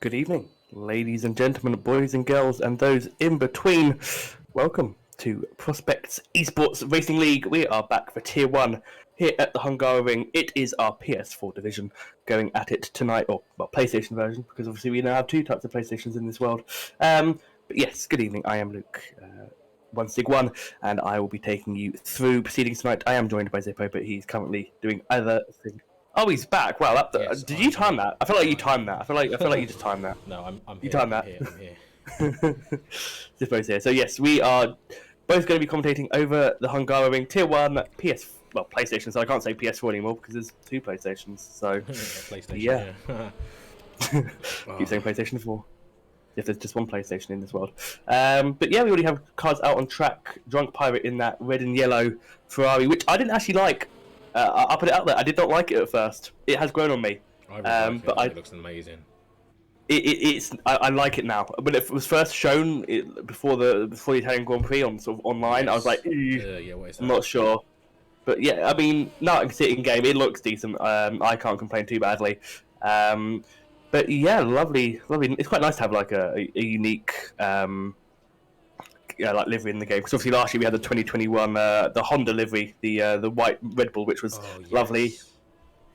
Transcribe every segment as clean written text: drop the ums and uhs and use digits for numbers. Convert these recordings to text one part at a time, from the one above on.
Good evening, ladies and gentlemen, boys and girls, and those in between. Welcome to Prospects Esports Racing League. We are back for Tier 1 here at the Hungary Ring. It is our PS4 division going at it tonight, or PlayStation version, because obviously we now have two types of PlayStations in this world. But yes, good evening. I am Luke, 1sig1, and I will be taking you through proceedings tonight. I am joined by Zippo, but he's currently doing other things. Oh, he's back. Wow, Yes, did you time that? I feel like you timed that. I feel like you just timed that. No, I'm You here. timed that. I'm here. Zippo's here. So yes, we are both going to be commentating over the Hungary Ring Tier 1 PlayStation. So I can't say PS4 anymore because there's two PlayStations. So PlayStation. yeah. Oh. Keep saying PlayStation 4. If there's just one PlayStation in this world. But yeah, we already have cars out on track. Drunk Pirate in that red and yellow Ferrari, which I didn't actually like. I'll put it out there. I did not like it at first. It has grown on me. I really like but it. It looks amazing. I like it now. When it was first shown before the Italian Grand Prix on sort of online, I was like, yeah, what is that? I'm not sure. But yeah, I mean, now I can see it in game. It looks decent. I can't complain too badly. But yeah, lovely. It's quite nice to have like a unique like livery in the game. Because obviously last year we had the 2021 the Honda livery, the white Red Bull, which was lovely.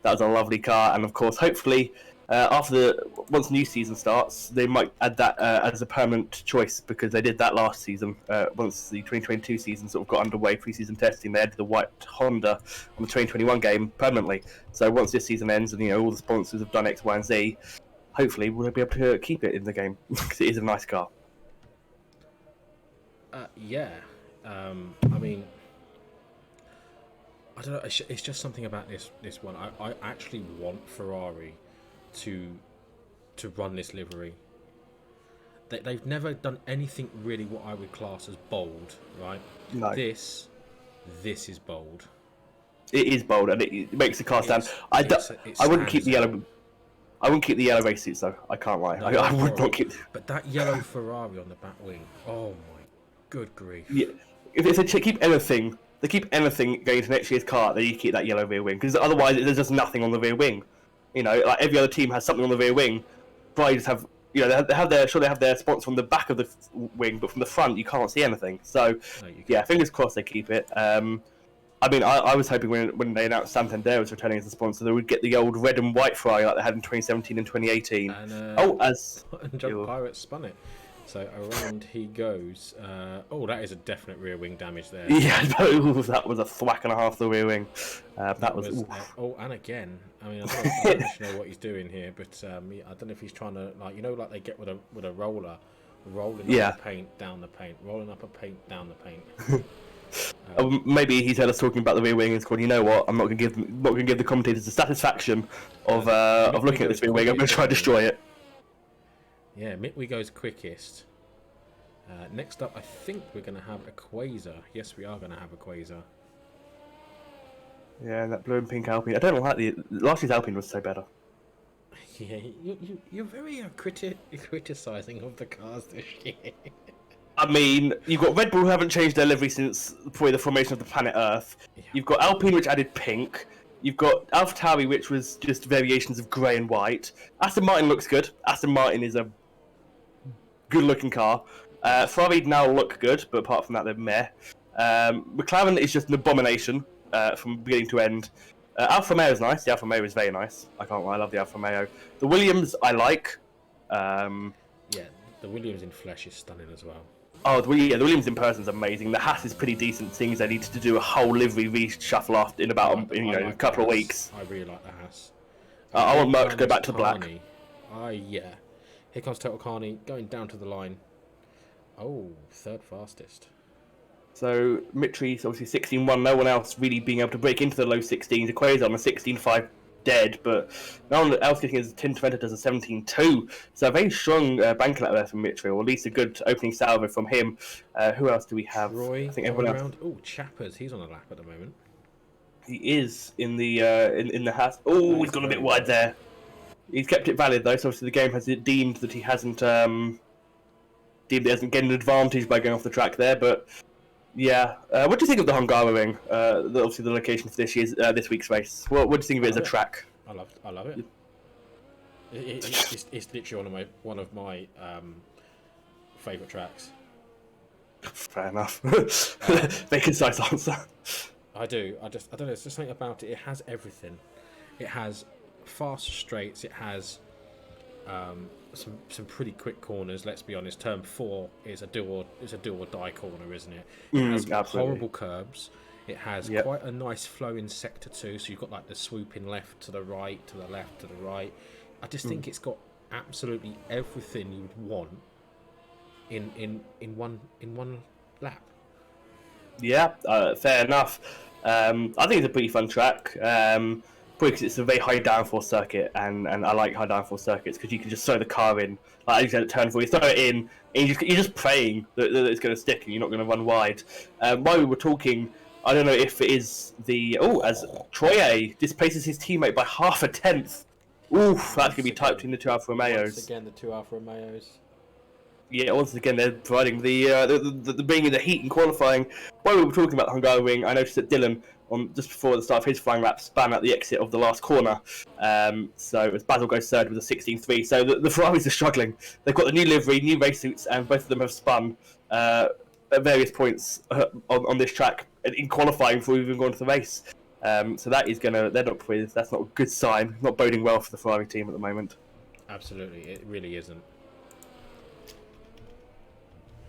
That was a lovely car, and of course, hopefully, once the new season starts, they might add that as a permanent choice because they did that last season. Once the 2022 season sort of got underway, pre-season testing, they added the white Honda on the 2021 game permanently. So once this season ends, and all the sponsors have done X, Y, and Z, hopefully we'll be able to keep it in the game because it is a nice car. Yeah. I mean, I don't know. It's just something about this one. I actually want Ferrari to run this livery. They've never done anything really what I would class as bold, right? No. This is bold. It is bold, and it makes the car stand. I wouldn't keep the yellow. I wouldn't keep the yellow race suits though. I can't lie. No, I would not keep. But that yellow Ferrari on the back wing. Oh my good grief. Yeah. If they keep anything. They keep anything going to next year's car, then you keep that yellow rear wing because otherwise there's just nothing on the rear wing. Like every other team has something on the rear wing. Ferrari just have, they have their sponsor on the back of the wing, but from the front you can't see anything. So yeah, fingers crossed they keep it. I mean, I was hoping when they announced Santander was returning as a sponsor, they would get the old red and white Ferrari like they had in 2017 and 2018. And Drunk Pirate spun it. So around he goes. That is a definite rear wing damage there. Yeah, that was a thwack and a half the rear wing. That was and again, I mean, I don't know what he's doing here, but I don't know if he's trying to like they get with a roller, rolling up the paint down the paint, rolling up a paint down the paint. Maybe he's heard us talking about the rear wing and scored. You know what? I'm not going to give the commentators the satisfaction of looking at this rear wing. I'm going to try to destroy it. Yeah, Mitwee goes quickest. Next up, I think we're going to have a Quasar. Yes, we are going to have a Quasar. Yeah, that blue and pink Alpine. I don't like last year's Alpine was so better. Yeah, you're very criticising of the cars this year. I mean, you've got Red Bull who haven't changed their livery since probably the formation of the planet Earth. Yeah. You've got Alpine which added pink. You've got AlphaTauri which was just variations of grey and white. Aston Martin looks good. Aston Martin is a good-looking car. Ferrari now look good, but apart from that, they're meh. McLaren is just an abomination from beginning to end. Alfa Romeo is nice. The Alfa Romeo is very nice. I can't lie. I love the Alfa Romeo. The Williams, I like. Yeah, the Williams in flesh is stunning as well. Oh, the Williams in person is amazing. The Haas is pretty decent, seeing as they needed to do a whole livery reshuffle after in about a couple of weeks. I really like the Haas. I want Merc to go back to the black. Yeah. Here comes Total Carney going down to the line. Oh, third fastest. So Mitri's obviously 16-1. No one else really being able to break into the low 16s. Aquarius on a 16-5 dead, but no one else getting his Tim Treventer does a 17-2. So a very strong bank out there from Mitri, or at least a good opening salvo from him. Who else do we have? Roy, I think everyone else. Oh, Chappers, he's on a lap at the moment. He is in the in the Haas. Oh, he's gone a bit wide there. He's kept it valid though, so obviously the game has deemed that he hasn't deemed he hasn't gained an advantage by going off the track there. But yeah, what do you think of the Hungary Ring? Obviously the location for this week's race. What do you think of it as a track? I love it. It's literally one of my favourite tracks. Fair enough. Um, Very concise answer. I do. I don't know. It's just something about it. It has everything. It has fast straights. It has some pretty quick corners. Let's be honest. Turn 4 is a do or die corner, isn't it? It has Absolutely. horrible curbs. It has Yep. quite a nice flow in sector 2. So you've got like the swooping left to the right, to the left to the right. I just think it's got absolutely everything you would want in one lap. Yeah, fair enough. I think it's a pretty fun track. Probably because it's a very high downforce circuit, and I like high downforce circuits because you can just throw the car in. Like you said, at turn 4, you throw it in, and you're just praying that it's going to stick and you're not going to run wide. While we were talking, I don't know if it is as Troye displaces his teammate by half a tenth. Oof, that's going to be typed in the two Alfa Romeos. Once again, the two Alfa Romeos. Yeah, once again they're providing the bringing the heat in qualifying. While we were talking about the Hungaroring, I noticed that Dylan, on just before the start of his flying lap, span at the exit of the last corner. So as Basil goes third with a 16.3. So the Ferraris are struggling. They've got the new livery, new race suits, and both of them have spun at various points on this track in qualifying before we've even gone to the race. So that is that's not a good sign. Not boding well for the Ferrari team at the moment. Absolutely, it really isn't.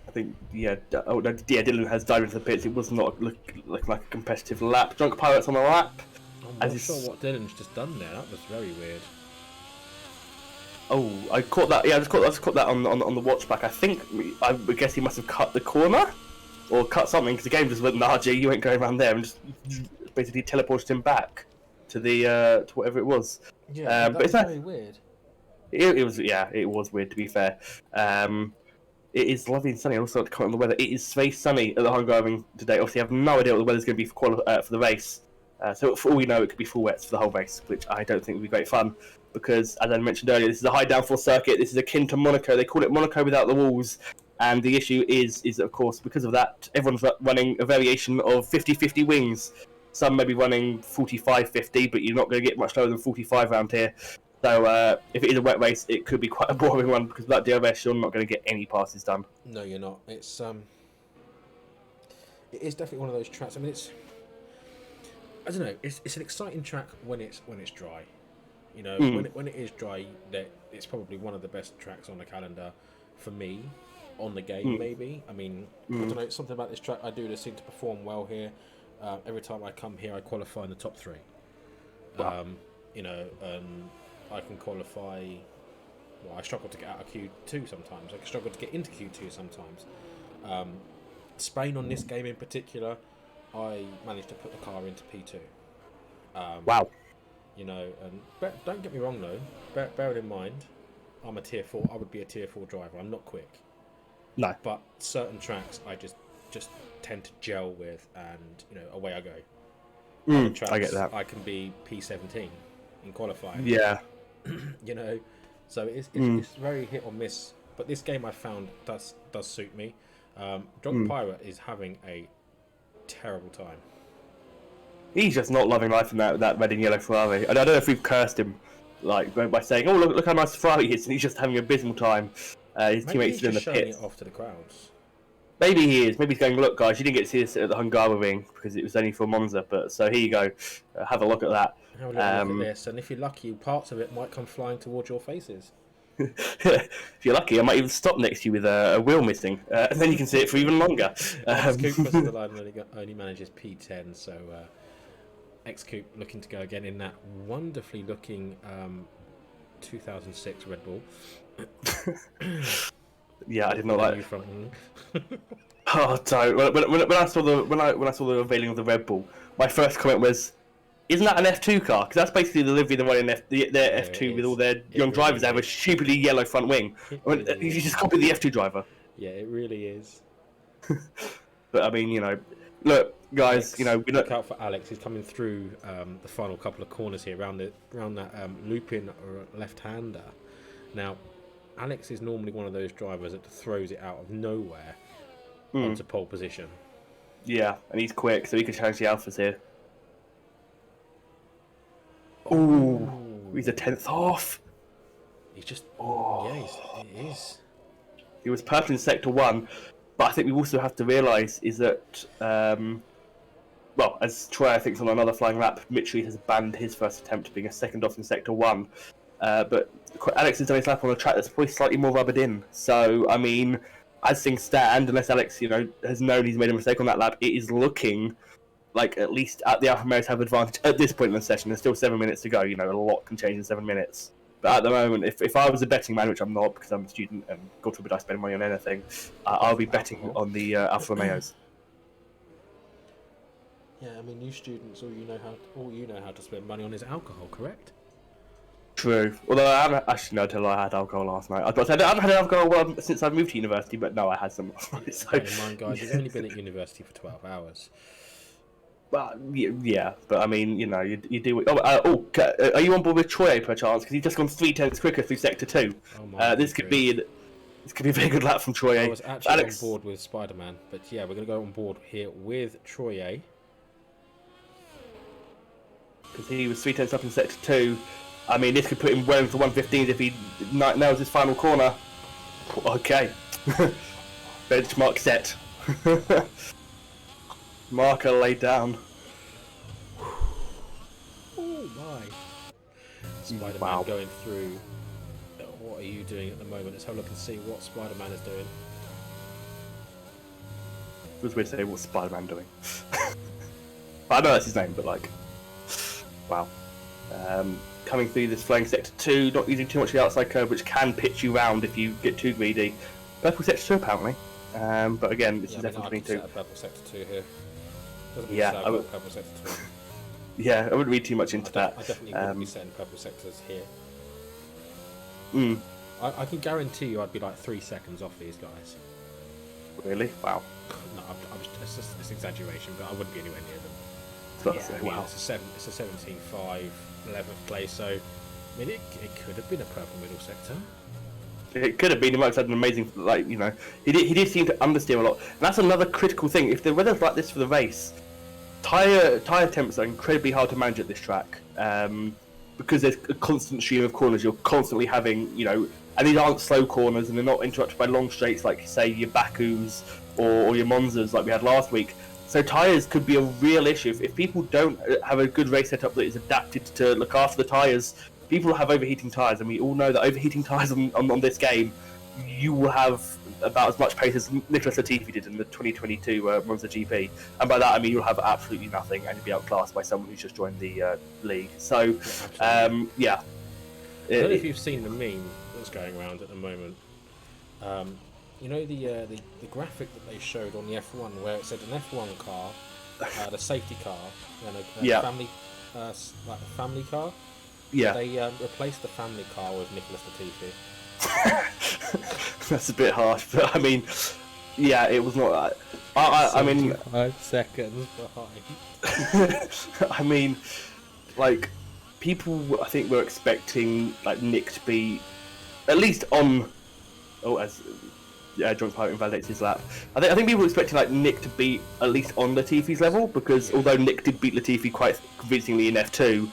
I think, Dylan has dived into the pits. It was not looking like a competitive lap. Drunk Pirates on the lap. I'm not sure what Dylan's just done there. That was very weird. Oh, I caught that. Yeah, I just caught that on the watch back. I guess he must have cut the corner or cut something because the game just went, nah, G, you ain't going around there, and just basically teleported him back to the to whatever it was. Yeah, but it's very weird. It was weird to be fair. It is lovely and sunny. I also like to comment on the weather. It is very sunny at the Hungaroring today. Obviously, I have no idea what the weather's going to be for the race. So for all we know, it could be full wets for the whole race, which I don't think would be great fun. Because, as I mentioned earlier, this is a high downforce circuit. This is akin to Monaco. They call it Monaco without the walls. And the issue is of course, because of that, everyone's running a variation of 50-50 wings. Some may be running 45-50, but you're not going to get much lower than 45 around here. So if it is a wet race, it could be quite a boring one because without DRS, you're not going to get any passes done. No, you're not. It is definitely one of those tracks. I mean, I don't know. It's an exciting track when it's dry. You know, when it is dry, that it's probably one of the best tracks on the calendar for me, on the game maybe. I mean, I don't know. It's something about this track I do that seem to perform well here. Every time I come here, I qualify in the top 3. Wow. You know, and I can qualify. Well, I struggle to get out of Q2 sometimes. I struggle to get into Q2 sometimes. Spain on this game in particular, I managed to put the car into P2. Wow. You know, and don't get me wrong though. Bear it in mind, I'm a tier 4. I would be a tier 4 driver. I'm not quick. No. But certain tracks I just tend to gel with, and you know, away I go. Other tracks, I get that. I can be P17 in qualifying. Yeah. You know, so it's very hit or miss. But this game I found does suit me. Drunk Pirate is having a terrible time. He's just not loving life in that red and yellow Ferrari. I don't know if we've cursed him like by saying, "Oh, look how nice Ferrari is," and he's just having an abysmal time. His teammates are in the showing pits. it off to the crowds. Maybe he is. Maybe he's going, "Look, guys, you didn't get to see this at the Hungaroring because it was only for Monza, but so here you go. Have a look at that." Have a look at this, and if you're lucky, parts of it might come flying towards your faces. If you're lucky, I might even stop next to you with a wheel missing, and then you can see it for even longer. X-Coupe crosses the line and only manages P10, so X-Coupe looking to go again in that wonderfully looking 2006 Red Bull. Yeah, I did not like. From... Oh, don't. When I saw the unveiling of the Red Bull, my first comment was, "Isn't that an F2 car?" Because that's basically the livery they're running their F2 with all their young drivers. They have a stupidly yellow front wing. You just copy the F2 driver. Yeah, it really is. But I mean, you know, look, guys, Alex, you know, look out for Alex. He's coming through the final couple of corners here around that loop-in left-hander. Now, Alex is normally one of those drivers that throws it out of nowhere onto pole position. Yeah, and he's quick, so he can challenge the Alphas here. Ooh, he's a 10th off. He's just, it is. He was purple in Sector 1, but I think we also have to realise is that, well, as Troy I think is on another flying lap, Mitchell has banned his first attempt being a second off in Sector 1. But Alex has done his lap on a track that's probably slightly more rubbered in. So, I mean, as things stand, unless Alex, has known he's made a mistake on that lap, it is looking like at least the Alfa Romeos have advantage at this point in the session. There's still 7 minutes to go. A lot can change in 7 minutes. But at the moment, if I was a betting man, which I'm not because I'm a student and God forbid I spend money on anything, I'll be betting on the Alfa Romeos. Yeah, I mean, you students, all you know how to spend money on is alcohol, correct? True. Although I haven't actually no until I had alcohol last night. I haven't had alcohol since I moved to university, but no, I had some last night. So. Bear in mind, guys, he's only been at university for 12 hours. But yeah, but I mean, you do. Are you on board with Troy perchance? Because he's just gone 3/10 quicker through Sector 2. This could be a very good lap from Troy. I was actually on board with Spider-Man, but yeah, we're going to go on board here with Troy. Because he was 3/10 up in Sector 2. I mean, this could put him well into 115 if he nails his final corner. Okay. Benchmark set. Marker laid down. Oh my. Spider-Man going through. What are you doing at the moment? Let's have a look and see what Spider-Man is doing. It was weird to say what's Spider-Man doing. I know that's his name, but wow. Coming through this flying Sector 2, not using too much of the outside curve, which can pitch you round if you get too greedy. Purple Sector 2 apparently. But again, this is F22. Purple Sector 2 here. I would, Purple Sector 2. Yeah, I wouldn't read too much into that. I definitely wouldn't be setting purple sectors here. Mm. I can guarantee you I'd be like 3 seconds off these guys. Really? Wow. No, it's exaggeration, but I wouldn't be anywhere near them. Wow. It's a 17.5, 11th place, so I mean, it could have been a purple middle sector. It could have been. He might have had an amazing, he did seem to understeer a lot. And that's another critical thing. If the weather's like this for the race, tyre temps are incredibly hard to manage at this track. Because there's a constant stream of corners. You're constantly having, and these aren't slow corners, and they're not interrupted by long straights like, say, your Bakus or your Monzas like we had last week. So tyres could be a real issue. If people don't have a good race setup that is adapted to look after the tyres, people have overheating tyres, and we all know that overheating tyres on this game, you will have about as much pace as Nicholas Latifi did in the 2022 Monza GP. And by that I mean you'll have absolutely nothing, and you'll be outclassed by someone who's just joined the league. So, yeah. I don't know if you've seen the meme that's going around at the moment. The graphic that they showed on the F1 where it said an F1 car, the safety car, and a family, like a family car. Yeah. They replaced the family car with Nicholas Latifi. That's a bit harsh, but I mean, yeah, it was not. I mean, 5 seconds behind. I mean, people, I think were expecting Nick to be at least on. As John Pirate invalidates his lap. I think people were expecting Nick to be at least on Latifi's level, because although Nick did beat Latifi quite convincingly in F2,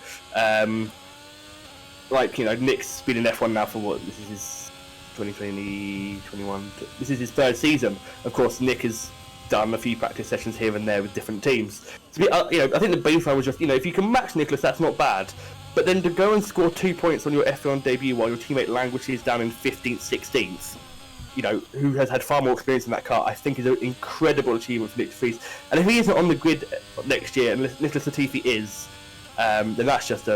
Nick's been in F1 now for what? This is his 2021. This is his 3rd season. Of course, Nick has done a few practice sessions here and there with different teams. So, I think the baseline was just, if you can match Nicholas, that's not bad. But then to go and score 2 points on your F1 debut while your teammate languishes down in 15th, 16th, who has had far more experience in that car, I think is an incredible achievement for Nick de Vries. And if he isn't on the grid next year, and Nicholas Latifi is, then that's just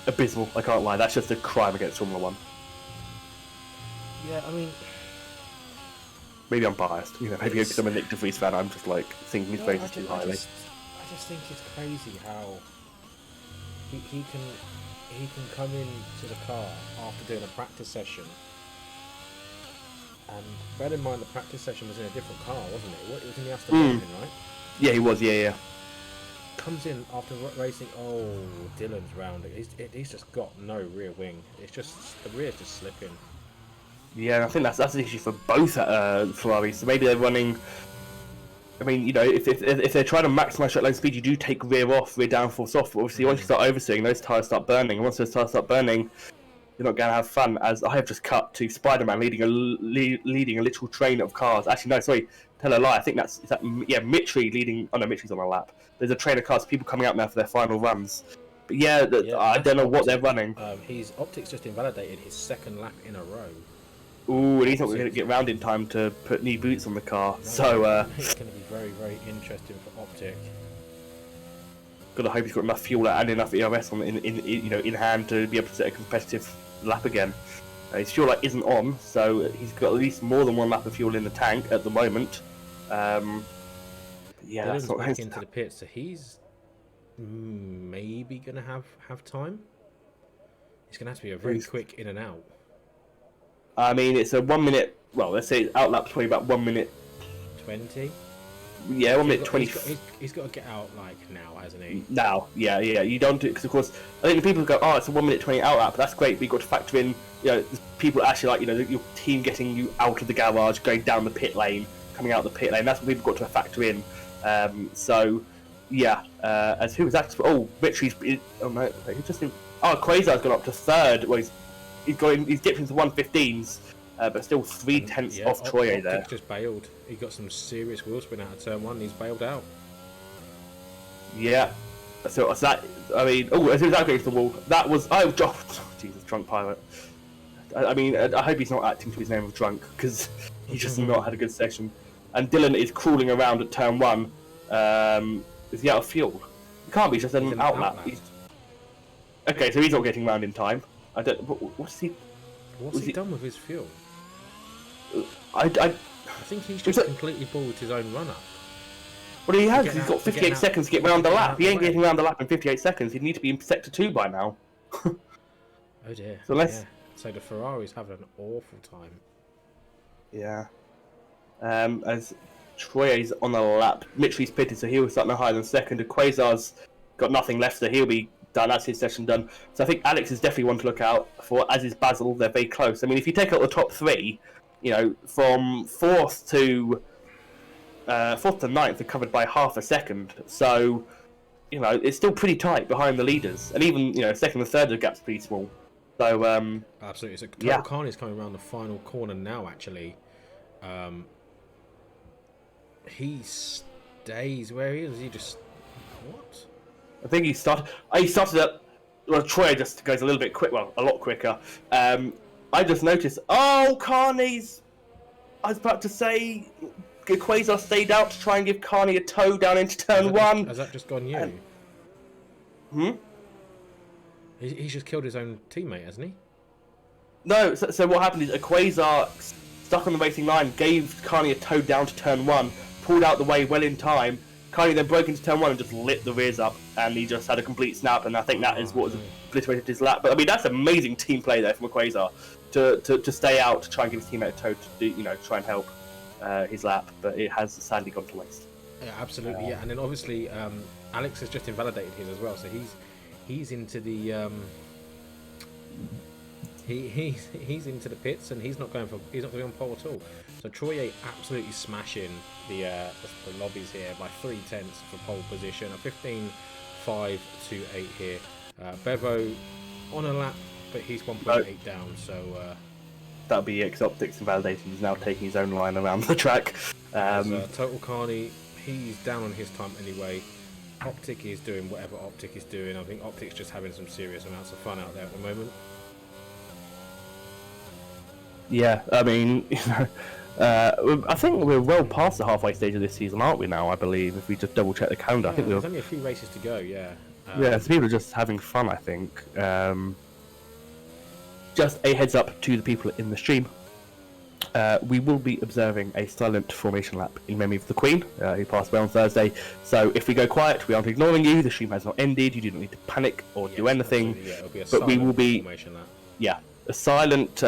abysmal. I can't lie. That's just a crime against Formula 1. Yeah, I mean, maybe I'm biased. Maybe because I'm a Nick de Vries fan, I'm just thinking his praises too highly. I just think it's crazy how he can come into the car after doing a practice session. And bear in mind, the practice session was in a different car, wasn't it? It was in the Aston Martin, right? Yeah, he was. Yeah. Comes in after racing. Oh, Dylan's round. He's just got no rear wing. It's just the rear's just slipping. Yeah, I think that's an issue for both Ferraris. So maybe they're running. I mean, if they're trying to maximise straight line speed, you do take rear downforce off. But obviously, once you start overseeing, those tyres start burning. And once those tyres start burning, you're not going to have fun. As I have just cut to Spider-Man leading a little train of cars. Actually, no, sorry, tell a lie. I think Mitri leading. Oh no, Mitri's on a lap. There's a train of cars, people coming out now for their final runs. But yeah, I don't know what they're running. His Optic's just invalidated his second lap in a row. Ooh, and he's not going to get round in time to put new boots on the car. No, so it's going to be very, very interesting for Optic. Gotta hope he's got enough fuel and enough ERS in hand to be able to set a competitive lap again. His fuel light isn't on, so he's got at least more than one lap of fuel in the tank at the moment. Dylan's back into the pits, so he's maybe gonna have time. He's gonna have to be a very quick in and out. I mean, it's a 1 minute. Well, let's say out lap's probably about 1 minute 20. Yeah, 1 minute 20. He's got to get out like now, hasn't he? Now, yeah. You don't do it because, of course, I think people go, "Oh, it's a 1 minute 20 out lap." That's great, but you've got to factor in, people actually like, your team getting you out of the garage, going down the pit lane, coming out the pit lane. That's what people got to factor in. As who was that? Oh, Mitri's. Oh no, he just. Quasar's gone up to third. Well, he's dipped into 115s. But still 3/10 off Troye there. Just bailed. He got some serious wheel spin out of turn one. He's bailed out. Yeah. So that, I mean, as soon as that goes to the wall, that was Jesus, drunk pilot. I mean, I hope he's not acting to his name of drunk because he's just not had a good session. And Dylan is crawling around at turn one. Is he out of fuel? He can't be. He's just an outlap. Okay, so he's not getting round in time. I don't. What's he? What's he done with his fuel? I think he's just completely balled his own run up. Well, he has. He's got 58 seconds to get round the lap. He ain't getting round the lap in 58 seconds. He'd need to be in sector 2 by now. Oh dear. So the Ferrari's having an awful time. Yeah. As Troye's on the lap, Mitri's pitted, so he was starting higher than second. Quasar's got nothing left, so he'll be done. That's his session done. So I think Alex is definitely one to look out for, as is Basil. They're very close. I mean, if you take out the top three, from fourth to ninth are covered by half a second. So, it's still pretty tight behind the leaders, and even second and third, the gap's pretty small. So absolutely. So Total Khan is coming around the final corner now. Actually, he stays where he is. He just what? I think he started at. Well, Troye just goes a little bit quick. Well, a lot quicker. I just noticed. Oh, Carney's. I was about to say, Quasar stayed out to try and give Carney a tow down into turn one. Has that just gone He's just killed his own teammate, hasn't he? No. So what happened is Quasar stuck on the racing line, gave Carney a tow down to turn one, pulled out the way well in time. Carney then broke into turn one and just lit the rears up, and he just had a complete snap. And I think that is what obliterated his lap. But I mean, that's amazing team play there from a Quasar to stay out to try and give his teammate a tow to try and help his lap. But it has sadly gone to waste. Yeah, absolutely. And then obviously Alex has just invalidated his as well, so he's into the he's into the pits, and he's not going on pole at all. So Troye absolutely smashing the lobbies here by 3/10 for pole position, a 15.528 here. Bevo on a lap, but he's 1.8 down. So that'll be Optics invalidating. He's now taking his own line around the track. Total Carney, he's down on his time anyway. Optic is doing whatever Optic is doing. I think Optic's just having some serious amounts of fun out there at the moment. Yeah, I mean, I think we're well past the halfway stage of this season, aren't we now, I believe, if we just double check the calendar. Yeah, I think there's only a few races to go, yeah. So people are just having fun, I think. Just a heads up to the people in the stream. We will be observing a silent formation lap in memory of the Queen, who passed away on Thursday. So if we go quiet, we aren't ignoring you. The stream has not ended. You do not need to panic or do anything. Yeah, it'll be a but we will be formation lap. Yeah, a silent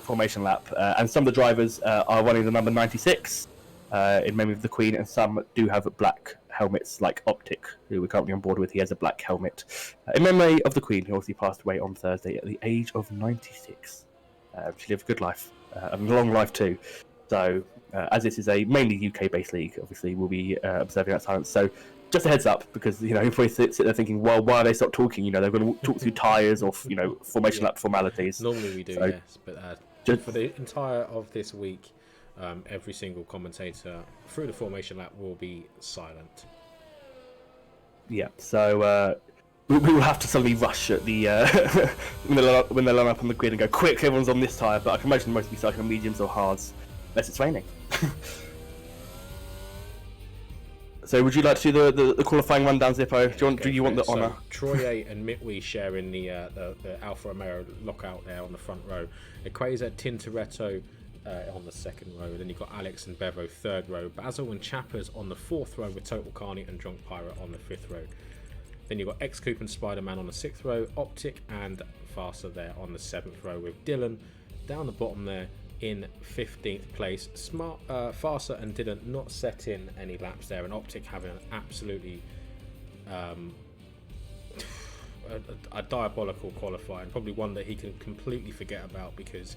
formation lap. And some of the drivers are running the number 96 in memory of the Queen, and some do have black helmets, like Optic, who we're currently on board with. He has a black helmet in memory of the Queen, who obviously passed away on Thursday at the age of 96. She lived a good life, and a long life too. So, as this is a mainly UK-based league, obviously we'll be observing that silence. So, just a heads up, because you probably sit there thinking, well, why are they stop talking? They're going to talk through tyres or formation lap formalities. Normally we do, so, yes, but just for the entire of this week, every single commentator through the formation lap will be silent. Yeah, so we will have to suddenly rush at the when they line up on the grid and go, quick, everyone's on this tyre. But I can imagine most will be cycling on mediums or hards, unless it's raining. So would you like to do the qualifying rundown, Zippo? Do you want the honour? Troye and Mitwi sharing the Alfa Romeo lockout there on the front row. Equator, Tintoretto on the second row. Then you've got Alex and Bevo third row. Basil and Chappers on the fourth row, with Total Carney and Drunk Pirate on the fifth row. Then you've got X-Coop and Spider-Man on the sixth row. Optic and Farsa there on the seventh row, with Dylan down the bottom there in 15th place. Farsa and Dylan not set in any laps there, and Optic having an absolutely a diabolical qualifying, probably one that he can completely forget about, because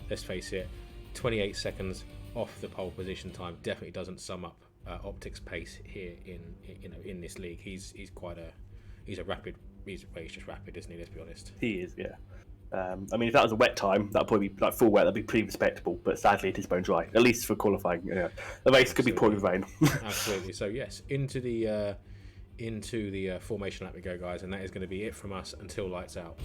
let's face it, 28 seconds off the pole position time definitely doesn't sum up Optic's pace here in this league. He's just rapid, isn't he? Let's be honest. He is, yeah. I mean, if that was a wet time, that'd probably be like full wet. That'd be pretty respectable. But sadly, it is bone dry. At least for qualifying, the race could be pouring rain. Absolutely. So yes, into the formation lap we go, guys, and that is going to be it from us until lights out.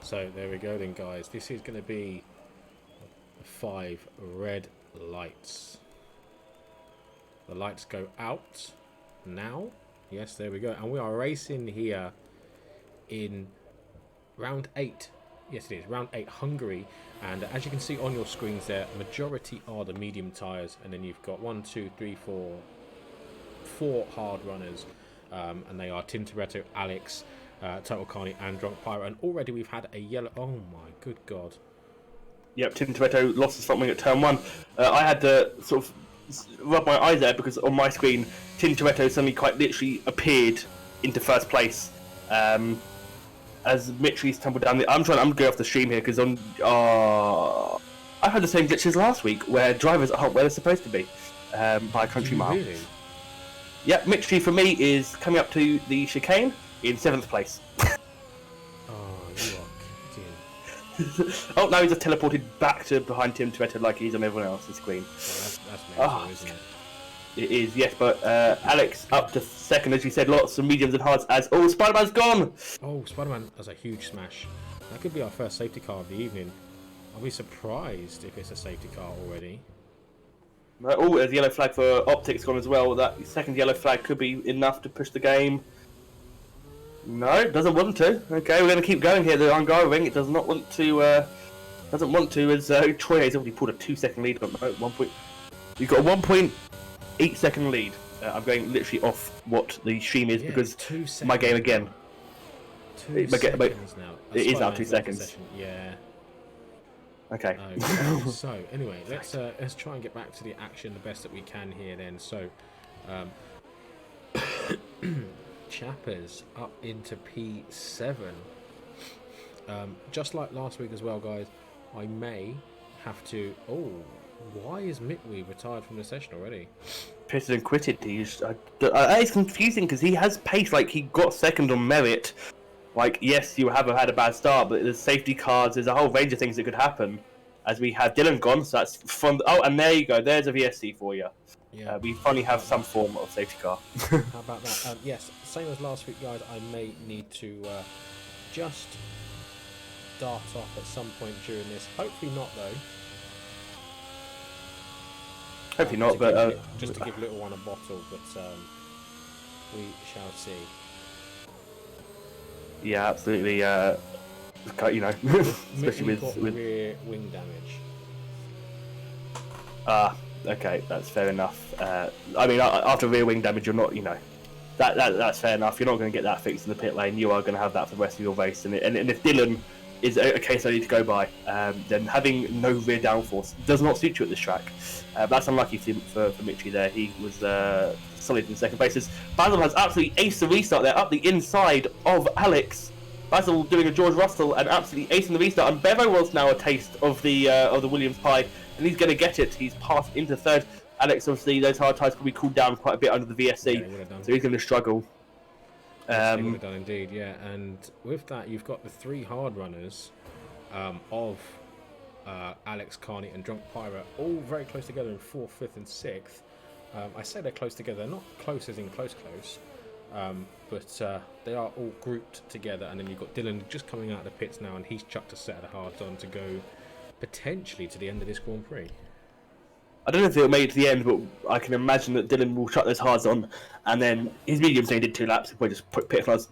So there we go then, guys. This is going to be 5 red lights. The lights go out now. Yes, there we go. And we are racing here in round 8. Yes, it is round 8, Hungary. And as you can see on your screens there, majority are the medium tyres, and then you've got 1, 2, 3, 4 hard runners, and they are Tintoretto, Alex, Total Carney, and Drunk Pyro. And already we've had a yellow. Oh my good god! Yep, Tintoretto lost his front wing at turn 1. I had to sort of rub my eyes there because on my screen, Tintoretto suddenly quite literally appeared into first place. As Mitri's tumbled down. I'm going to go off the stream here because on I had the same glitches last week where drivers aren't where they're supposed to be by a country mile. Really? Yeah, Mitri for me is coming up to the chicane in 7th place. Oh, you are kidding. Oh, now he's just teleported back to behind Tim Toretto like he's on everyone else's screen. Well, that's mental, isn't it? It is, yes, but Alex up to 2nd, as you said, lots of mediums and hards as... Oh, Spider-Man's gone! Oh, Spider-Man has a huge smash. That could be our first safety car of the evening. I'll be surprised if it's a safety car already. Oh, there's a yellow flag for Optics gone as well. That 2nd yellow flag could be enough to push the game. No, doesn't want to. Okay, we're going to keep going here. The Hungary ring, it does not want to... doesn't want to, as Troy has already pulled a 2-second lead, but no, 1 point... You've got a 1.8-second lead. I'm going literally off what the stream is because my game again. 2 seconds now. It is now 2 seconds. Yeah. Okay. Okay. So anyway, let's try and get back to the action the best that we can here. Then so, Chappers up into P7. Just like last week as well, guys. I may have to. Oh, why is Mitwi retired from the session already? Pitted and quitted. It's confusing because he has pace. Like he got 2nd on merit. Like yes, you have had a bad start, but there's safety cars. There's a whole range of things that could happen. As we have Dylan gone, so that's from. Oh, and there you go. There's a VSC for you. Yeah. We finally have some form of safety car. How about that? Yes, same as last week, guys. I may need to just dart off at some point during this. Hopefully not, though. Hopefully not, but just to give little one a bottle, but we shall see. Yeah, absolutely. You know, especially with rear wing damage. Okay, that's fair enough. I mean, after rear wing damage, you're not, you know, that's fair enough. You're not going to get that fixed in the pit lane. You are going to have that for the rest of your race. And if Dylan is a case I need to go by, then having no rear downforce does not suit you at this track. That's unlucky for Mitri there. He was solid in 2nd places. Basil has absolutely aced the restart there up the inside of Alex. Basil doing a George Russell and absolutely acing the restart. And Bevo wants now a taste of the Williams pie, and he's going to get it. He's passed into 3rd. Alex, obviously, those hard tyres probably cooled down quite a bit under the VSC, so he's going to struggle. Yes, he would have done indeed, yeah. And with that, you've got the 3 hard runners of Alex, Carney, and Drunk Pyro, all very close together in 4th, 5th, and 6th. I say they're close together. They're not close as in close, but they are all grouped together. And then you've got Dylan just coming out of the pits now, and he's chucked a set of the hards on to go potentially to the end of this Grand Prix. I don't know if it'll make it to the end, but I can imagine that Dylan will shut those hards on, and then his mediums only did 2 laps. He'll probably just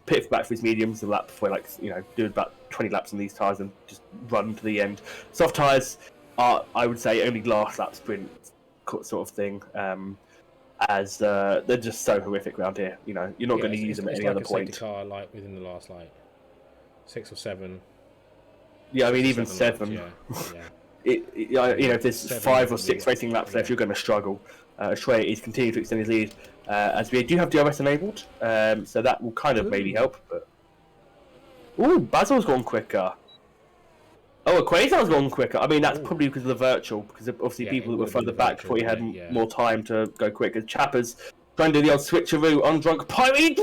pit back for his mediums a lap before, like, you know, do about 20 laps on these tyres and just run to the end. Soft tyres are, I would say, only last lap sprint sort of thing, as they're just so horrific around here. You know, you're not going to use them at any other point. It's like a safety car, like within the last 6 or 7. Yeah, I mean even 7. Laps, yeah. You know, if there's 5 or 6 racing laps left, you're going to struggle. Shrey is continuing to extend his lead, as we do have DRS enabled, so that will kind of maybe help. But ooh, Basil's gone quicker. Oh, Quasar's gone quicker. I mean, that's probably because of the virtual, because obviously people that were further back before he had more time to go quicker. Chappers trying to do the old switcheroo on Drunk Pyro. He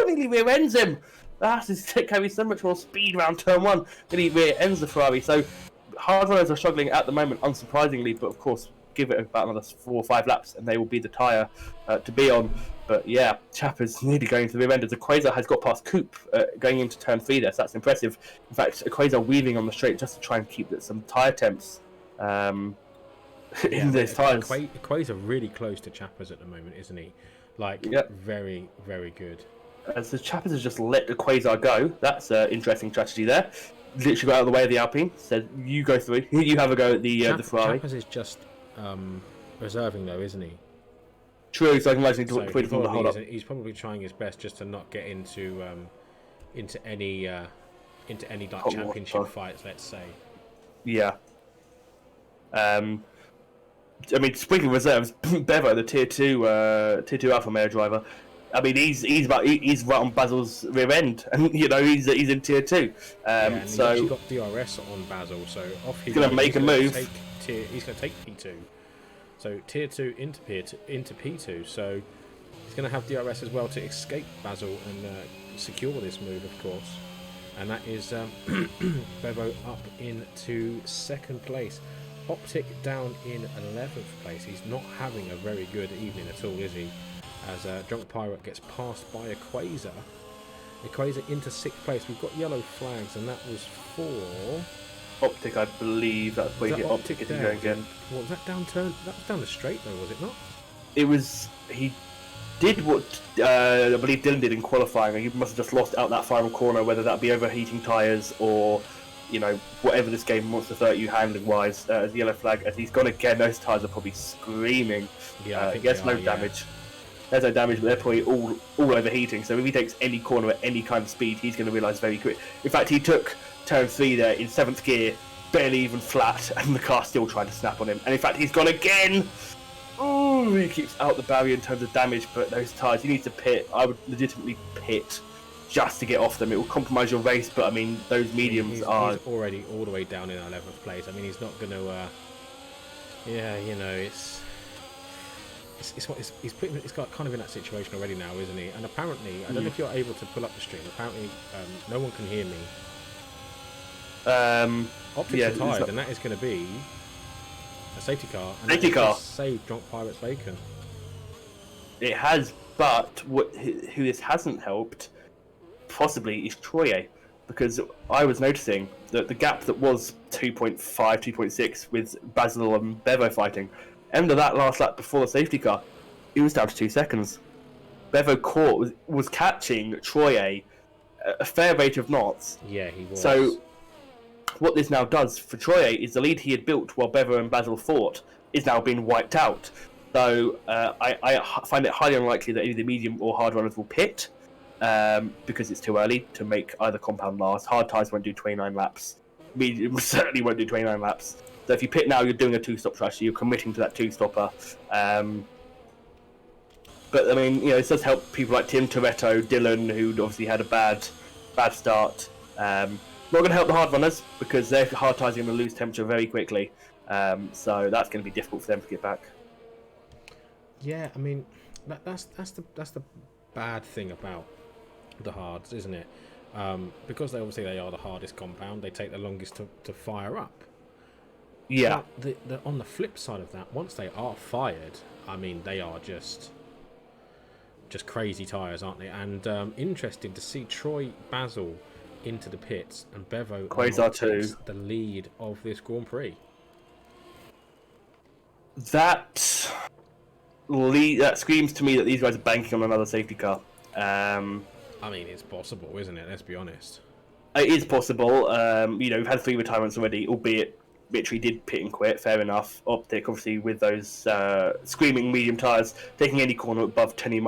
nearly rear ends him. That is carries so much more speed around turn 1 than he rear ends the Ferrari. So hard runners are struggling at the moment, unsurprisingly, but of course give it about another 4 or 5 laps, and they will be the tyre to be on. But yeah, Chapper's nearly going to the rear end. As Quasar has got past Coupe going into turn 3 there, so that's impressive. In fact, Quasar weaving on the straight just to try and keep some tyre temps in those tyres. Quasar really close to Chappers at the moment, isn't he? Like, very, very good. As the Chappers has just let the Quasar go. That's an interesting strategy there. Literally got out of the way of the Alpine. Said, you go through. You have a go at the Ferrari. Chappers is just reserving, though, isn't he? True, so I can imagine he's probably trying his best just to not get into any like championship fights, let's say. Yeah. I mean, speaking of reserves, Bevo, the tier 2 Alfa Romeo driver, I mean, he's right on Basil's rear end, and he's in tier 2. And so he's got DRS on Basil, so off he's going to make a move. He's going to take P2, so tier 2 into P2. So he's going to have DRS as well to escape Basil and secure this move, of course. And that is Bevo up into 2nd place. Optic down in 11th place. He's not having a very good evening at all, is he? As Drunk Pirate gets passed by a Quasar. Quasar into 6th place. We've got yellow flags, and that was for Optic, I believe. That's where you get Optic if you go again. What was that downturn? That was down the straight, though, was it not? It was. He did what I believe Dylan did in qualifying. He must have just lost out that final corner, whether that be overheating tyres or whatever this game wants to throw at you handling-wise. As the yellow flag, as he's gone again, those tyres are probably screaming. Yeah, he gets no damage. There's no damage, but they're probably all overheating. So if he takes any corner at any kind of speed, he's going to realise very quick. In fact, he took turn 3 there in 7th gear, barely even flat, and the car's still trying to snap on him. And in fact, he's gone again. Oh, he keeps out the barrier in terms of damage, but those tyres, he needs to pit. I would legitimately pit just to get off them. It will compromise your race, but I mean, those mediums he's already all the way down in 11th place. I mean, he's not going to. He's got kind of in that situation already now, isn't he? And apparently, I don't know if you're able to pull up the stream. Apparently, no one can hear me. Optics are tired, and that is going to be a safety car. And safety car saved Drunk Pirate's bacon. It has, but who this hasn't helped possibly is Troye, because I was noticing that the gap that was 2.5, 2.6 with Basil and Bevo fighting, end of that last lap before the safety car, it was down to 2 seconds. Bevo was catching Troye a fair rate of knots. Yeah, he was. So what this now does for Troye is the lead he had built while Bevo and Basil fought is now being wiped out. So I find it highly unlikely that any of the medium or hard runners will pit, because it's too early to make either compound last. Hard tyres won't do 29 laps. Medium certainly won't do 29 laps. So if you pit now, you're doing a 2-stop strategy. You're committing to that 2-stopper. But I mean, it does help people like Tim Toretto, Dylan, who obviously had a bad start. Not going to help the hard runners because their hard tyres are going to lose temperature very quickly. So that's going to be difficult for them to get back. Yeah, I mean, that's the bad thing about the hards, isn't it? Because they are the hardest compound, they take the longest to fire up. Yeah. But on the flip side of that, once they are fired, I mean, they are just crazy tyres, aren't they? And interesting to see Troy Basil into the pits and Bevo takes the lead of this Grand Prix. That screams to me that these guys are banking on another safety car. I mean, it's possible, isn't it? Let's be honest. It is possible. We've had 3 retirements already, albeit Mitri did pit and quit, fair enough. Optic, obviously, with those screaming medium tyres, taking any corner above 20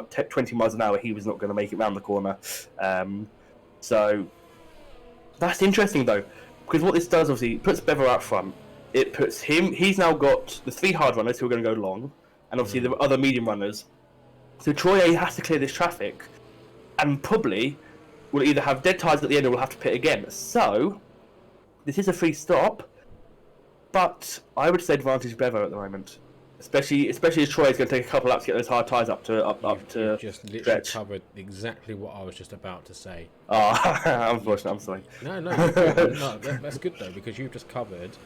miles an hour, he was not going to make it round the corner. So that's interesting, though, because what this does, obviously, puts Bevo out front. It puts him, he's now got the 3 hard runners who are going to go long, and obviously the other medium runners. So Troye has to clear this traffic, and probably will either have dead tyres at the end or will have to pit again. So this is a free stop, but I would say advantage Bevo at the moment, especially as Troye is going to take a couple laps to get those hard tyres up to you've just literally covered exactly what I was just about to say. Oh, unfortunately, I'm sorry. No, that's good though, because you've just covered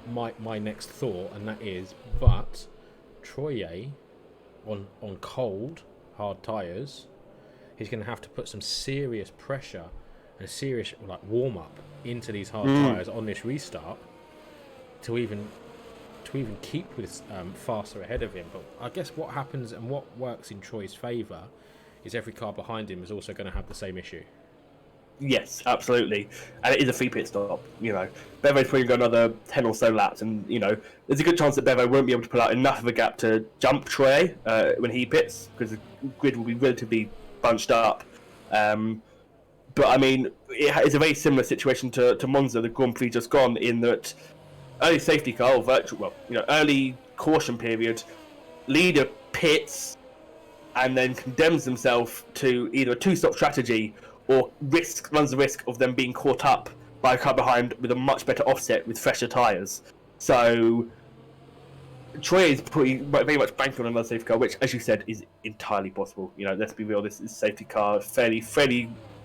my next thought, and that is, but Troye on cold hard tyres, he's going to have to put some serious pressure and serious like warm up into these hard tyres on this restart to even keep with faster ahead of him. But I guess what happens and what works in Troy's favour is every car behind him is also going to have the same issue. Yes, absolutely. And it is a free pit stop, you know. Bevo's probably got another 10 or so laps, and, you know, there's a good chance that Bevo won't be able to pull out enough of a gap to jump Troy when he pits, because the grid will be relatively bunched up. But, I mean, it's a very similar situation to Monza, the Grand Prix just gone, in that early safety car, or early caution period, leader pits and then condemns himself to either a two-stop strategy or runs the risk of them being caught up by a car behind with a much better offset with fresher tyres. So Troy is very much banking on another safety car, which, as you said, is entirely possible. You know, let's be real, this is a safety car, fairly,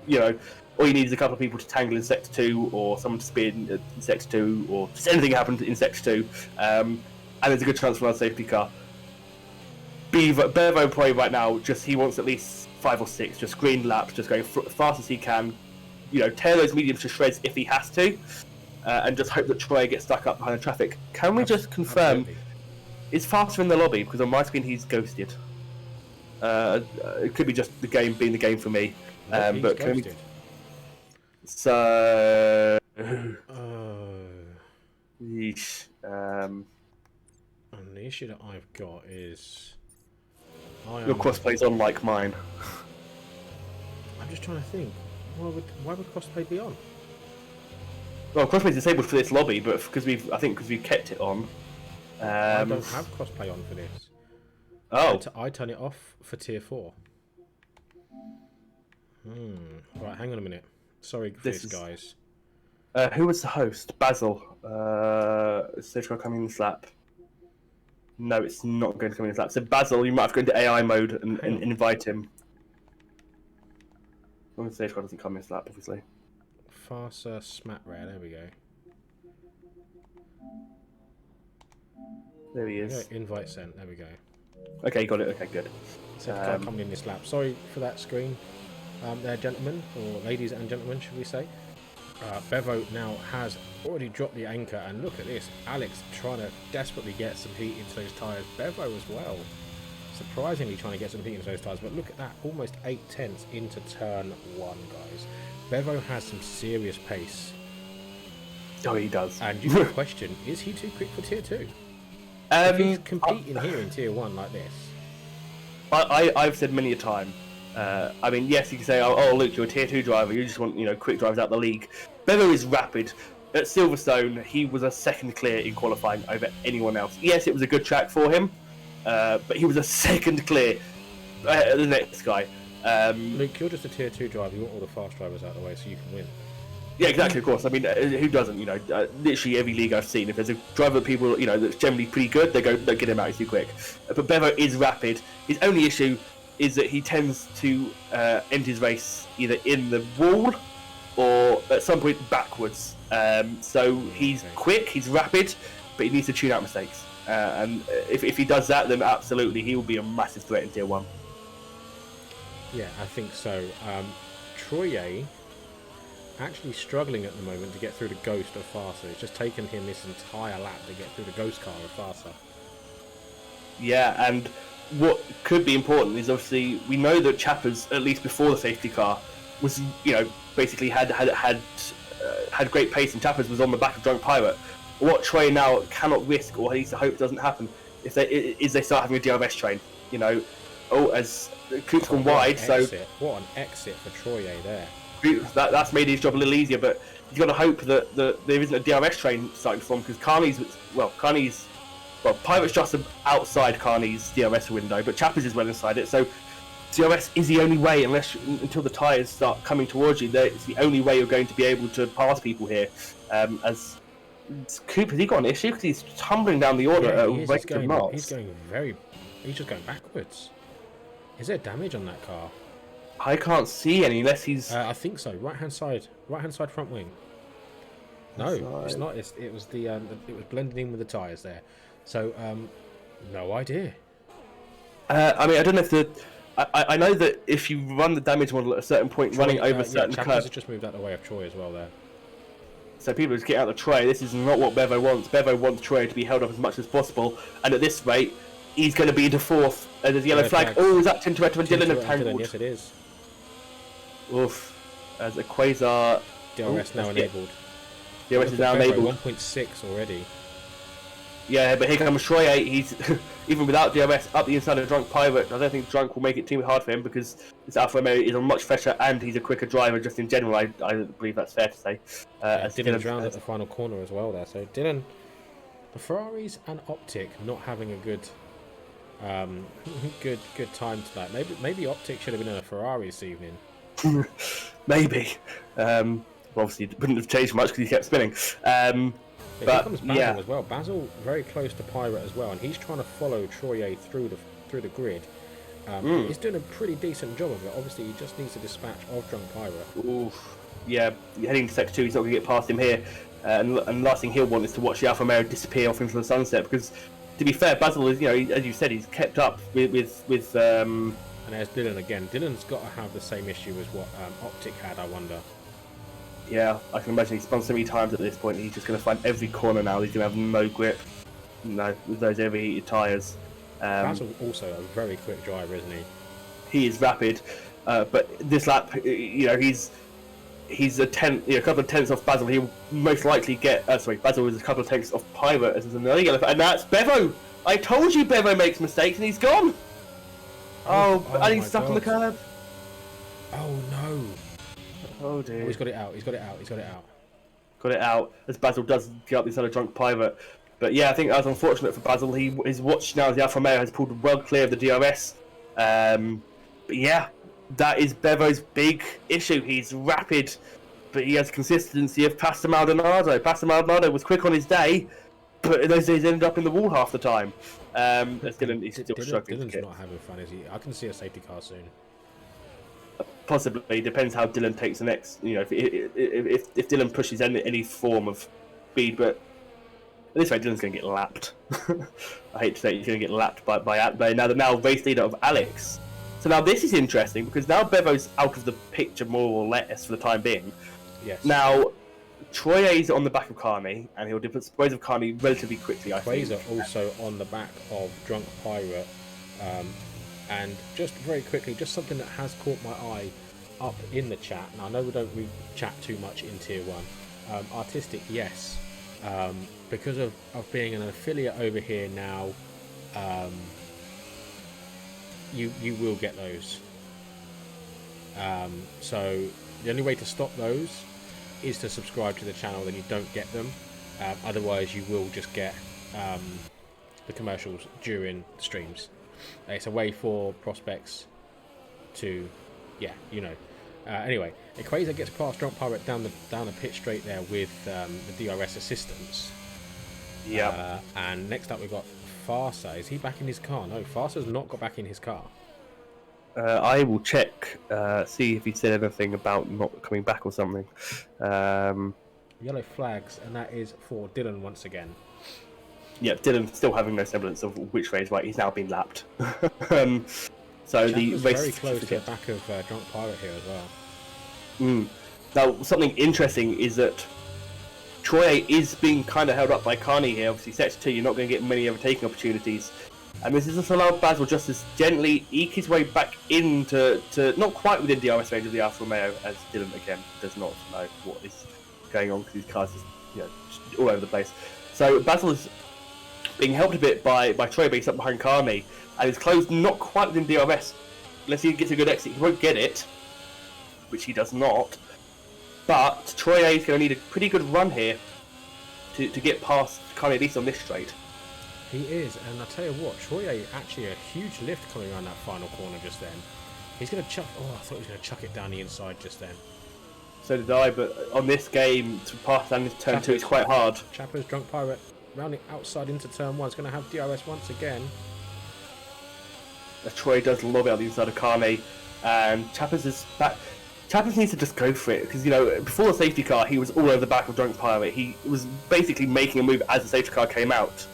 you know, all you need is a couple of people to tangle in Sector 2, or someone to spin in Sector 2, or just anything happens in Sector 2, and there's a good chance for another safety car. Bevo probably right now, he wants at least 5 or 6, just green laps, just going as fast as he can, you know, tear those mediums to shreds if he has to, and just hope that Troy gets stuck up behind the traffic. Can we just confirm, is Faster in the lobby? Because on my screen he's ghosted. It could be just the game being the game for me. But can we... So... Yeesh. And the issue that I've got is... Your crossplay's unlike mine. I'm just trying to think. Why would crossplay be on? Well, crossplay's disabled for this lobby, but because we've kept it on. I don't have crossplay on for this. Oh. I turn it off for tier 4. Right, hang on a minute. Sorry for this guys. Who was the host? Basil. Stage car coming in this lap. No, it's not going to come in this lap. So Basil, you might have to go into AI mode and invite him. Well, stage car doesn't come in this lap, obviously. Farsa Smat Rare, there we go. There he is. Yeah, invite sent, there we go. Okay, got it. Okay, good. So the car coming in this lap. Sorry for that screen. There, gentlemen, or ladies and gentlemen, should we say. Bevo now has already dropped the anchor, and look at this. Alex trying to desperately get some heat into those tyres. Bevo as well. Surprisingly trying to get some heat into those tyres, but look at that. Almost 8/10 into turn 1, guys. Bevo has some serious pace. Oh, he does. And you can question, is he too quick for tier 2? If he's competing here in tier 1 like this. I've said many a time, I mean, yes, you can say, oh, Luke, you're a tier 2 driver, you just want, you know, quick drives out the league. Bevo is rapid. At Silverstone, he was a second clear in qualifying over anyone else. Yes, it was a good track for him, but he was a second clear. The next guy. Luke, you're just a tier 2 driver, you want all the fast drivers out of the way so you can win. Yeah, exactly, of course. I mean, who doesn't, you know, literally every league I've seen, if there's a driver that people, you know, that's generally pretty good, they go, don't get him out, he's too quick. But Bevo is rapid. His only issue is that he tends to end his race either in the wall or at some point backwards. So he's quick, he's rapid, but he needs to tune out mistakes. And if he does that, then absolutely he will be a massive threat in tier 1. Yeah, I think so. Troye actually struggling at the moment to get through the ghost of Farsa. It's just taken him this entire lap to get through the ghost car of Farsa. Yeah, and what could be important is obviously we know that Chappers, at least before the safety car, was, you know, basically had great pace, and Chappers was on the back of Drunk Pirate. What Troy now cannot risk, or at least I hope doesn't happen, is they start having a DRS train. You know, as Coop's gone wide, so what an exit for Troye there. That's made his job a little easier, but you've got to hope that there isn't a DRS train starting from, because Pirate's just outside Carney's DRS window, but Chappers is well inside it, so DRS is the only way, until the tyres start coming towards you, it's the only way you're going to be able to pass people here. As Coop, has he got an issue? Because he's tumbling down the order at a rate of knots. He's just going backwards. Is there damage on that car? I can't see any unless he's... I think so. Right hand side front wing. No, it's not. It was it was blended in with the tyres there. So no idea. I mean, I don't know if I know that if you run the damage model at a certain point, Troy, running over certain Chappers curves. has just moved out the way of Troy as well there. So people just get out of the Troy. This is not what Bevo wants. Bevo wants Troy to be held up as much as possible, and at this rate, he's going to be into fourth. And there's a yellow flag. Oh, is that Tintoretto and Dylan have tangled? Yes, it is. Oof. As a Quasar. DRS now enabled. DRS is now enabled. 1.6 already. Yeah, but here comes Troy. He's even without DRS up the inside of Drunk Pirate. I don't think Drunk will make it too hard for him because this Alfa Romeo is a much fresher and he's a quicker driver. Just in general, I believe that's fair to say. Dylan's round at the final corner as well there. So Dylan, the Ferraris and Optic not having a good good time tonight. Maybe Optic should have been in a Ferrari this evening. Maybe. Obviously, it wouldn't have changed much because he kept spinning. But here comes Basil as well. Basil very close to Pirate as well, and he's trying to follow Troyer through the grid. He's doing a pretty decent job of it. Obviously, he just needs a dispatch of Drunk Pirate. Oof. Yeah, heading to sector 2, he's not going to get past him here. And last thing he'll want is to watch the Alfa Romeo disappear off into the sunset. Because, to be fair, Basil is, as you said, he's kept up with And there's Dylan again. Dylan's got to have the same issue as what Optic had, I wonder. Yeah, I can imagine he's spun so many times at this point. He's just going to find every corner now. He's going to have no grip. No, with those overheated tyres. Basil's also a very quick driver, isn't he? He is rapid, but this lap, he's a couple of tenths off Basil. He'll most likely get. Basil is a couple of tenths off Pirate as another yellow, and that's Bevo. I told you Bevo makes mistakes, and he's gone. And he's stuck on the curb. Oh no. Oh dear. Oh, he's got it out. Got it out as Basil does get up this other Drunk Pirate. But yeah, I think that was unfortunate for Basil. His watch now as the Alfa Romeo has pulled well clear of the DRS. But yeah, that is Bevo's big issue. He's rapid, but he has consistency of Pastor Maldonado. Pastor Maldonado was quick on his day, but those days ended up in the wall half the time. He's still struggling. Dylan's not having fun, is he? I can see a safety car soon. Possibly, depends how Dylan takes the next. If Dylan pushes any form of speed, but this way Dylan's going to get lapped. I hate to say it, he's going to get lapped by now race leader of Alex. So now this is interesting because now Bevo's out of the picture more or less for the time being. Yes. Now Troy is on the back of Carney, and he'll dispose of Carney relatively quickly. I think. Quasar also on the back of Drunk Pirate. And just very quickly, just something that has caught my eye up in the chat. Now, I know we don't chat too much in Tier 1. Artistic, yes. Because of being an affiliate over here now, you will get those. So the only way to stop those is to subscribe to the channel, then you don't get them. Otherwise, you will just get the commercials during the streams. It's a way for prospects to, anyway, Quasar gets past Drunk Pirate down the pit straight there with the DRS assistance. Yeah. And next up we've got Farsa. Is he back in his car? No, Farsa's not got back in his car. I will check, see if he said anything about not coming back or something. Yellow flags, and that is for Dylan once again. Yeah, Dylan still having no semblance of which way is right. He's now been lapped. So the race very close to the back of Drunk Pirate here as well. Now, something interesting is that Troy is being kind of held up by Carney here. Obviously, sector 2, you're not going to get many overtaking opportunities. And this is just allowed Basil just to gently eke his way back into not quite within DRS range of the Alfa Romeo, as Dylan again does not know what is going on because his car's just all over the place. So Basil is being helped a bit by Troy being up behind Carney, and is closed not quite within DRS. Unless he gets a good exit, he won't get it, which he does not. But Troy is going to need a pretty good run here to get past Carney, at least on this straight. He is, and I'll tell you what, Troy actually a huge lift coming around that final corner just then. He's going to chuck. Oh, I thought he was going to chuck it down the inside just then. So did I, but on this game, to pass down this turn 2 is quite hard. Chappers, Drunk Pirate, rounding outside into turn 1. It's going to have DRS once again. Troy does lob out the inside of Carney, and Chappers is back. Chappers needs to just go for it, because, you know, before the safety car, he was all over the back of Drunk Pirate. He was basically making a move as the safety car came out.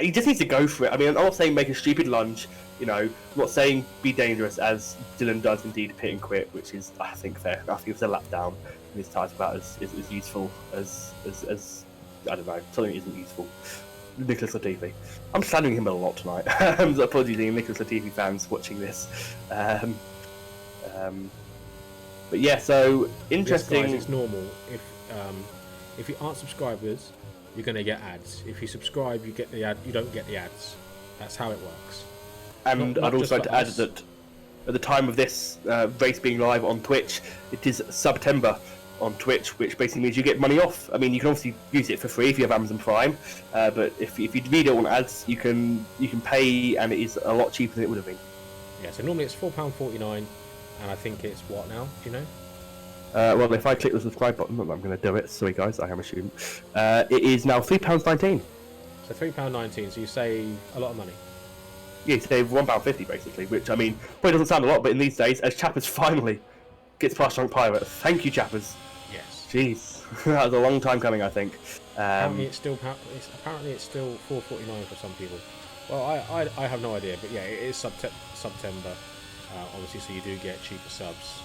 He just needs to go for it. I mean, I'm not saying make a stupid lunge, you know, I'm not saying be dangerous, as Dylan does indeed pit and quit, which is, I think, fair. I think it's a lap down, and his tyres about as useful as I don't know, something isn't useful. Nicholas Latifi. I'm slandering him a lot tonight. Apologies to Nicholas Latifi fans watching this. But yeah, so interesting. Yes, guys, it's normal. If you aren't subscribers, you're going to get ads. If you subscribe, you get the ad. You don't get the ads. That's how it works. And I'd also like to add that at the time of this race being live on Twitch, it is September on Twitch, which basically means you get money off. I mean, you can obviously use it for free if you have Amazon Prime, but if you really don't want ads, you can pay, and it is a lot cheaper than it would have been. Yeah, so normally it's £4.49, and I think it's what now? Do you know? Well, if I click the subscribe button, I'm going to do it. Sorry, guys, I am a student. It is now £3.19. So £3.19. So you save a lot of money. Yeah, you save £1.50 basically, which, I mean, probably doesn't sound a lot, but in these days, as Chappers finally gets past Drunk Pirate, thank you, Chappers. Yes. Jeez, that was a long time coming, I think. Apparently it's still £4.49 for some people. Well, I have no idea, but yeah, it is September, obviously, so you do get cheaper subs.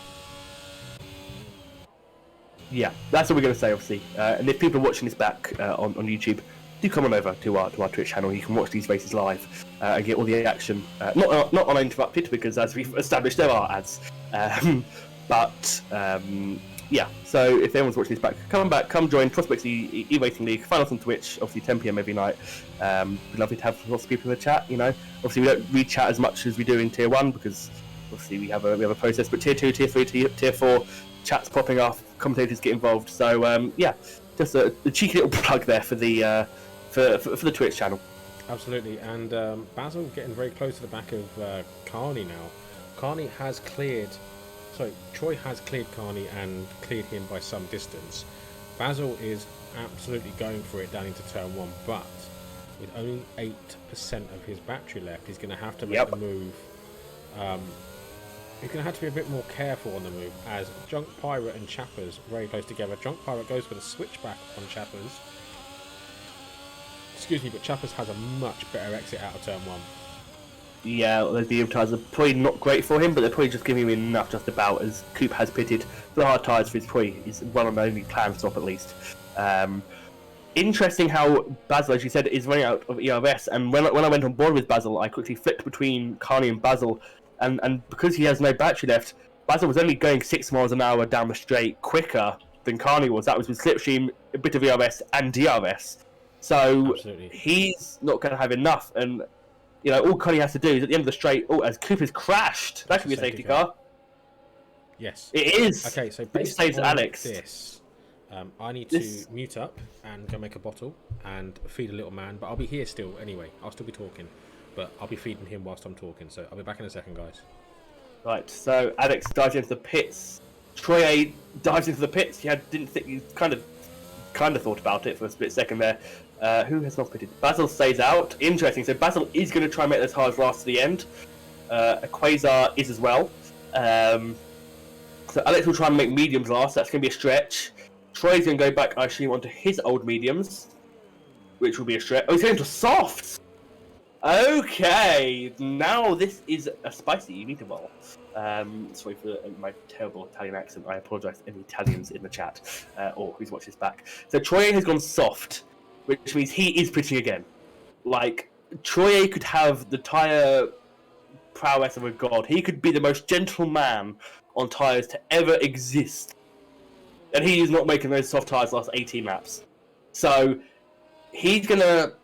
Yeah, that's what we're going to say, obviously. And if people are watching this back on YouTube, do come on over to our Twitch channel. You can watch these races live and get all the action, not uninterrupted, because as we've established, there are ads. Yeah, so if anyone's watching this back, come join Prospects eRacing League. Find us on Twitch, obviously 10 PM every night. We'd love to have lots of people in the chat. You know, obviously we don't read chat as much as we do in Tier 1 because obviously we have a process. But Tier 2, Tier 3, Tier 4, chats popping off, commentators get involved. So yeah, just a cheeky little plug there for the for the Twitch channel. Absolutely, and Basil getting very close to the back of Carney now. Carney has cleared. So Troy has cleared Carney and cleared him by some distance. Basil is absolutely going for it down into turn 1, but with only 8% of his battery left, he's going to have to make the move. He's going to have to be a bit more careful on the move, as Drunk Pirate and Chappers very close together. Drunk Pirate goes for the switchback on Chappers. Excuse me, but Chappers has a much better exit out of turn 1. Yeah, the medium tyres are probably not great for him, but they're probably just giving him enough just about, as Coop has pitted for the hard tyres for his one and only planned stop at least. Interesting how Basil, as you said, is running out of ERS, and when I went on board with Basil, I quickly flipped between Carney and Basil, and because he has no battery left, Basil was only going 6 miles an hour down the straight quicker than Carney was. That was with slipstream, a bit of ERS and DRS. So Absolutely. He's not going to have enough, and you know, all Carney has to do is at the end of the straight. Oh, as Cooper's crashed, that could be a safety car. Yes, it is. Okay, so based on Alex. This, I need to mute up and go make a bottle and feed a little man. But I'll be here still anyway. I'll still be talking, but I'll be feeding him whilst I'm talking. So I'll be back in a second, guys. Right. So Alex dives into the pits. Troy A dives into the pits. He didn't think. He kind of thought about it for a split second there. Who has not pitted? Basil stays out. Interesting. So Basil is going to try and make those tires last to the end. Quasar is as well. So Alex will try and make mediums last. That's going to be a stretch. Troy's going to go back, I assume, onto his old mediums, which will be a stretch. Oh, he's going to softs. Okay, now this is a spicy meatball. Sorry for my terrible Italian accent. I apologise to any Italians in the chat or who's watched this back. So Troy has gone soft, which means he is pitching again. Like, Troy could have the tyre prowess of a god. He could be the most gentle man on tyres to ever exist. And he is not making those soft tyres last 18 laps. So he's going to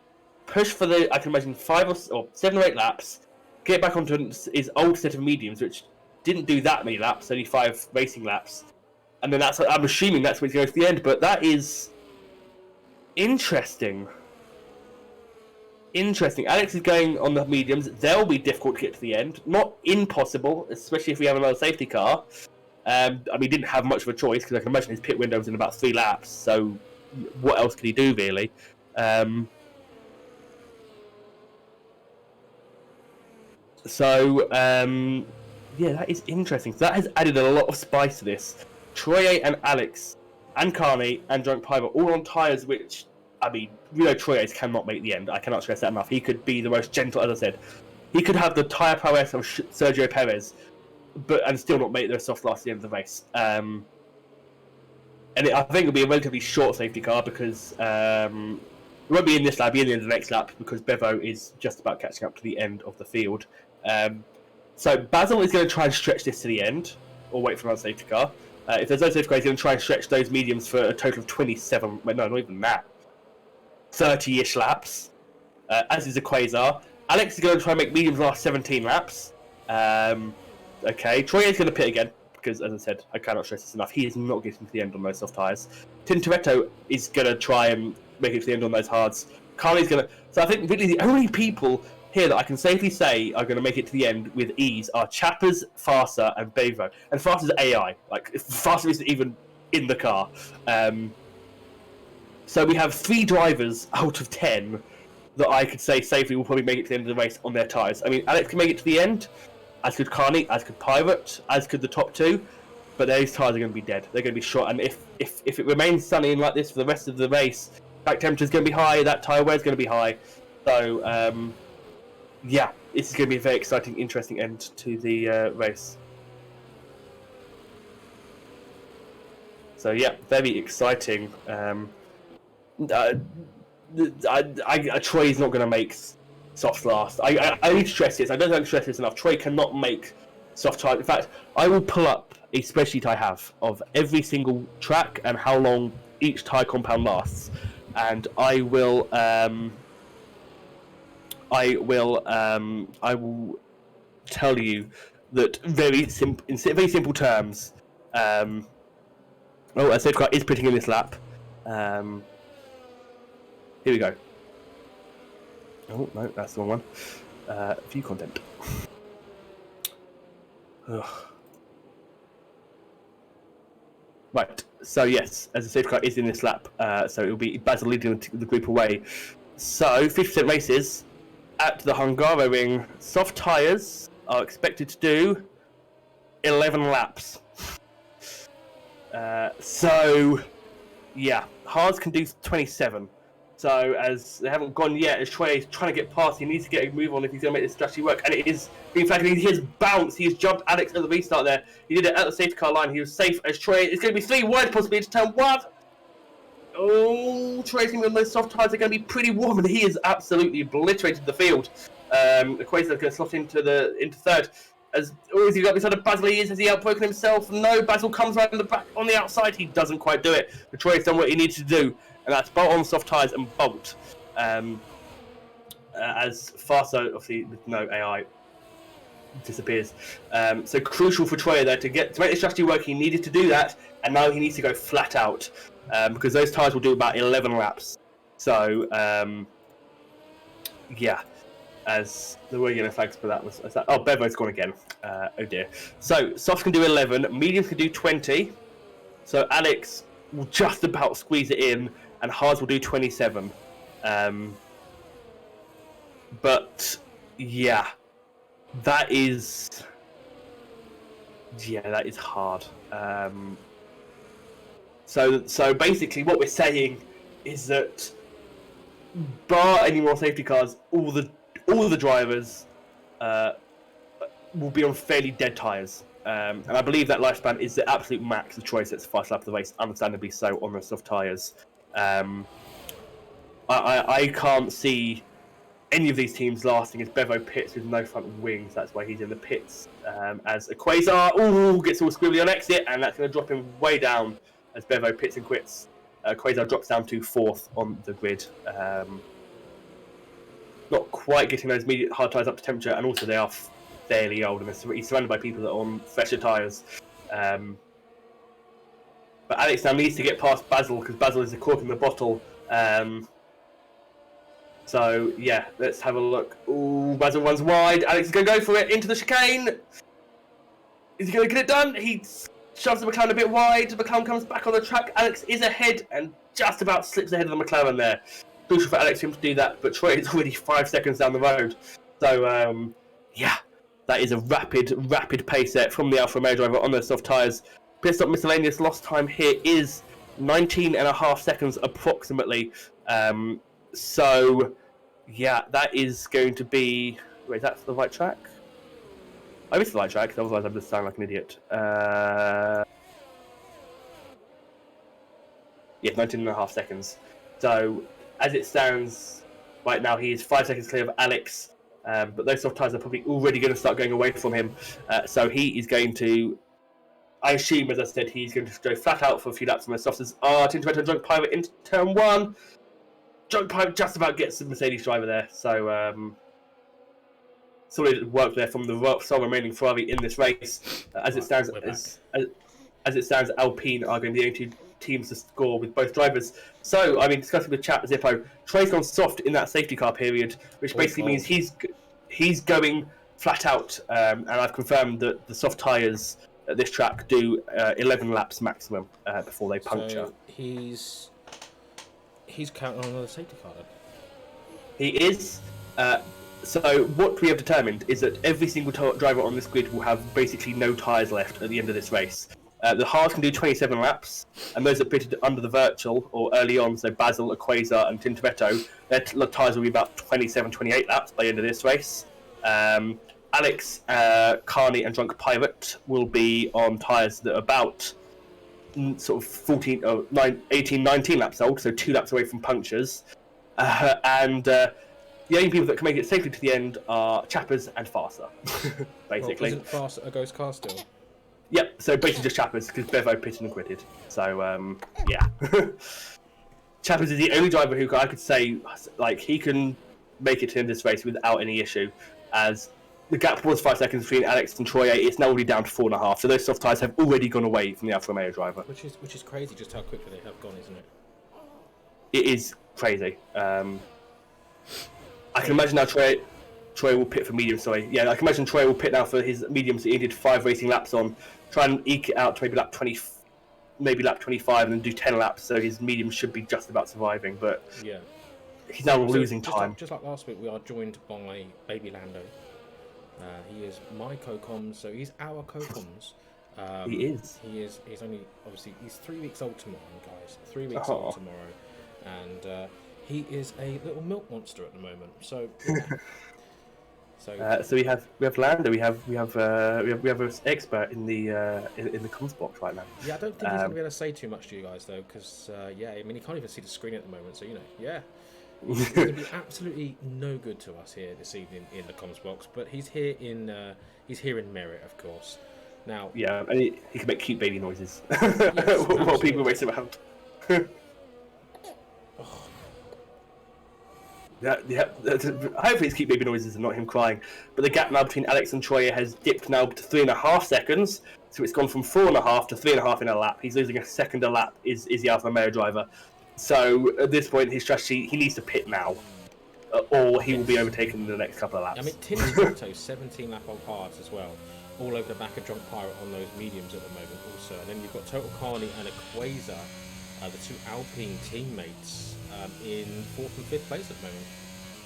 push for the, I can imagine, 5 or 7 or 8 laps, get back onto his old set of mediums, which didn't do that many laps, only 5 racing laps. And then I'm assuming that's where he's going to the end, but that is interesting. Alex is going on the mediums. They'll be difficult to get to the end. Not impossible, especially if we have another safety car. I mean, he didn't have much of a choice, because I can imagine his pit window was in about 3 laps, so what else could he do, really? So, yeah, that is interesting. So that has added a lot of spice to this. Troye and Alex and Carney and Drunk Piper all on tyres which, I mean, we know Troye's cannot make the end. I cannot stress that enough. He could be the most gentle, as I said. He could have the tyre prowess of Sergio Perez, and still not make the soft last at the end of the race. And I think it'll be a relatively short safety car because it won't be in this lap, it'll be in the next lap because Bevo is just about catching up to the end of the field. So Basil is going to try and stretch this to the end, or wait for another safety car. If there's no safety car, he's going to try and stretch those mediums for a total of 27, no, not even that, 30-ish laps, as is a Quasar. Alex is going to try and make mediums last 17 laps. Okay, Troye is going to pit again, because as I said, I cannot stress this enough, he is not getting to the end on those soft tyres. Tintoretto is going to try and make it to the end on those hards. Carney's going to... So I think really the only people here that I can safely say are going to make it to the end with ease are Chappers, Farsa, and Bevo. And Farsa's AI. Like, Farsa isn't even in the car. So we have 3 drivers out of 10 that I could say safely will probably make it to the end of the race on their tyres. I mean, Alex can make it to the end, as could Carney, as could Pirate, as could the top 2, but those tyres are going to be dead. They're going to be shot, and if it remains sunny and like this for the rest of the race, track temperature is going to be high, that tyre wear is going to be high. So, yeah, this is going to be a very exciting, interesting end to the race. So, yeah, very exciting. Troy is not going to make soft last. I need to stress this. I don't like to stress this enough. Troy cannot make soft tyre. In fact, I will pull up a spreadsheet I have of every single track and how long each tyre compound lasts, and I will tell you that in very simple terms. A safety car is pitting in this lap. Here we go. Oh, no, that's the wrong one. View content. Ugh. Right, so yes, as a safety car is in this lap, so it will be Basil leading the group away. So, 50% races at the Hungaroring. Soft tyres are expected to do 11 laps. So, yeah, hards can do 27. So, as they haven't gone yet, as Troy is trying to get past, he needs to get a move on if he's going to make this strategy work. And it is, in fact, he has bounced. He has jumped Alex at the restart there. He did it at the safety car line. He was safe as Troy. It's going to be 3 wide possibly into turn 1. Oh, Troy's going to be on those soft tyres are going to be pretty warm, and he has absolutely obliterated the field. The Quasar is going to slot into third. Has he got beside of Basil? Has he outbroken himself? No, Basil comes right in the back on the outside. He doesn't quite do it. But Troy has done what he needed to do, and that's bolt on soft tyres and bolt. As Farso, obviously with no AI, disappears. So crucial for Troy there to make the strategy work. He needed to do that, and now he needs to go flat out because those tyres will do about 11 laps. So yeah. As the word yellow flags for that was... Oh, Bevo's gone again. Oh dear. So, softs can do 11, mediums can do 20. So, Alex will just about squeeze it in, and hards will do 27. But, yeah. That is hard. So basically what we're saying is that bar any more safety cars, all the drivers will be on fairly dead tyres. And I believe that lifespan is the absolute max of choice at the first lap of the race, understandably so, on the soft tyres. I can't see any of these teams lasting as Bevo pits with no front wings. That's why he's in the pits. As a Quasar gets all squibbly on exit, and that's going to drop him way down as Bevo pits and quits. Quasar drops down to 4th on the grid. Not quite getting those immediate hard tyres up to temperature, and also they are fairly old, and he's surrounded by people that are on fresher tyres. But Alex now needs to get past Basil, because Basil is the cork in the bottle. So, yeah, let's have a look. Ooh, Basil runs wide. Alex is going to go for it into the chicane. Is he going to get it done? He shoves the McLaren a bit wide. The McLaren comes back on the track. Alex is ahead and just about slips ahead of the McLaren there. Crucial for Alex to do that, but Troy is already 5 seconds down the road. So, yeah, That is a rapid pace set from the Alfa Romeo driver on those soft tyres. Pit stop miscellaneous lost time here is 19.5 seconds approximately. So, yeah, that is going to be... Wait, is that the right track? I missed the right track, otherwise I'm just sounding like an idiot. Yeah, 19.5 seconds. So, as it stands right now, he is 5 seconds clear of Alex. But those soft tyres are probably already going to start going away from him. So he is going to... I assume, as I said, he's going to go flat out for a few laps. And the softs are Tintoretto and Drunk Pirate into turn 1. Drunk Pirate just about gets the Mercedes driver there. So, solid work there from the sole remaining Ferrari in this race. As it stands, Alpine are going to be the only two teams to score with both drivers. So, I mean, discussing with chat, Zippo, Trey's gone soft in that safety car period, which basically means he's going flat out. And I've confirmed that the soft tyres at this track do 11 laps maximum before they puncture. So he's counting on another safety car then? He is. So what we have determined is that every single driver on this grid will have basically no tyres left at the end of this race. The hards can do 27 laps, and those that pitted under the virtual or early on, so Basil, Equaza, and Tintoretto, their tyres will be about 27, 28 laps by the end of this race. Alex, Carney, and Drunk Pirate will be on tyres that are about sort of 18, 19 laps old, so 2 laps away from punctures. And the only people that can make it safely to the end are Chappers and Farser, basically. Well, isn't Farser a ghost car still? Yep, so basically just Chappers, because Bevo pitted and quitted. So, yeah. Chappers is the only driver who I could say, like, he can make it to this race without any issue, as the gap was 5 seconds between Alex and Troy. It's now already down to 4.5, so those soft tyres have already gone away from the Alfa Romeo driver. Which is crazy just how quickly they have gone, isn't it? It is crazy. I can imagine now Troy will pit for mediums, sorry. Yeah, I can imagine Troy will pit now for his mediums that he did 5 racing laps on, try and eke it out to maybe lap 20, maybe lap 25, and then do 10 laps, so his mediums should be just about surviving, but yeah, he's now losing time. Just like last week, we are joined by Baby Lando. He is my co-coms, so he's our co-coms. He is. He's only, obviously, he's 3 weeks old tomorrow, guys. 3 weeks old tomorrow. And he is a little milk monster at the moment. So... So we have Lando. We have an expert in the comms box right now. Yeah, I don't think he's going to be able to say too much to you guys though, because I mean he can't even see the screen at the moment. So he's going to be absolutely no good to us here this evening in the comms box. But he's here in merit, of course. Now, yeah, and he can make cute baby noises while people race around. Yeah, hopefully it's keep baby noises and not him crying. But the gap now between Alex and Troy has dipped now to 3.5 seconds. So it's gone from 4.5 to 3.5 in a lap. He's losing a second a lap, is the Alfa Romeo driver. So at this point, his strategy, he needs to pit now. Or he will be overtaken in the next couple of laps. I mean, Tintoretto, 17 lap on hards as well. All over the back of Drunk Pirate on those mediums at the moment also. And then you've got Total Carney and Equaza, the 2 Alpine teammates, in 4th and 5th place at the moment.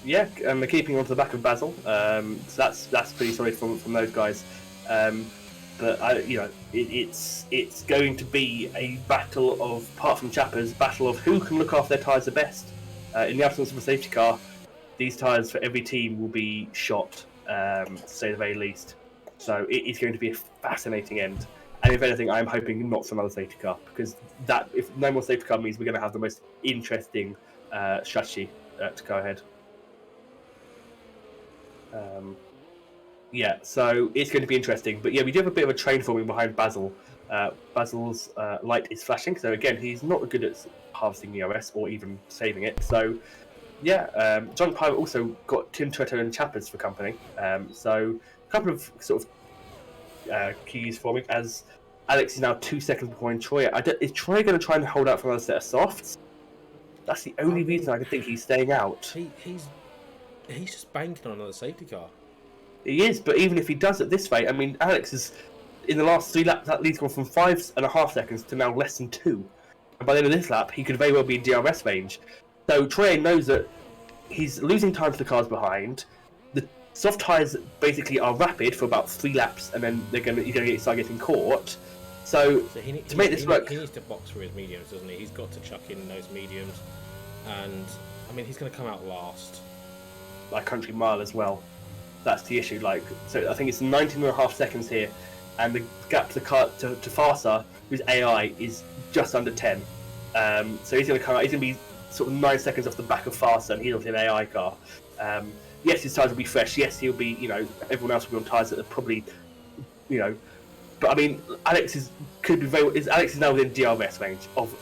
Yeah, and they're keeping on to the back of Basil. So that's pretty solid from those guys. But it's going to be a battle of, apart from Chappers, battle of who can look after their tyres the best. In the absence of a safety car, these tyres for every team will be shot, to say the very least. So it is going to be a fascinating end. And if anything, I'm hoping not for another safety car, because if no more safety car means we're going to have the most interesting strategy to go ahead. Yeah, so it's going to be interesting. But yeah, we do have a bit of a train forming behind Basil. Basil's light is flashing, so again, he's not good at harvesting ERS or even saving it. So yeah, John Pirate also got Tintoretto and Chappers for company. So a couple of sort of keys forming as Alex is now 2 seconds behind Troy. Is Troy going to try and hold out for another set of softs? That's the only reason I can think he's staying out. He's just banking on another safety car. He is, but even if he does at this rate, I mean, Alex is in the last 3 laps. That lead's gone from 5.5 seconds to now less than 2. And by the end of this lap, he could very well be in DRS range. So Troy knows that he's losing time to the cars behind. The Soft tyres basically are rapid for about 3 laps, and then you're going to start getting caught. So to make this work, he needs to box for his mediums, doesn't he? He's got to chuck in those mediums, and I mean he's going to come out last. Like country mile as well. That's the issue. Like, so I think it's 19.5 seconds here, and the gap to Farsa, whose AI is just under 10. So he's going to come out. He's going to be sort of 9 seconds off the back of Farsa, and he's obviously an AI car. Yes, his tyres will be fresh. Yes, he'll be. Everyone else will be on tyres that are probably, But I mean, Alex is now within DRS range of.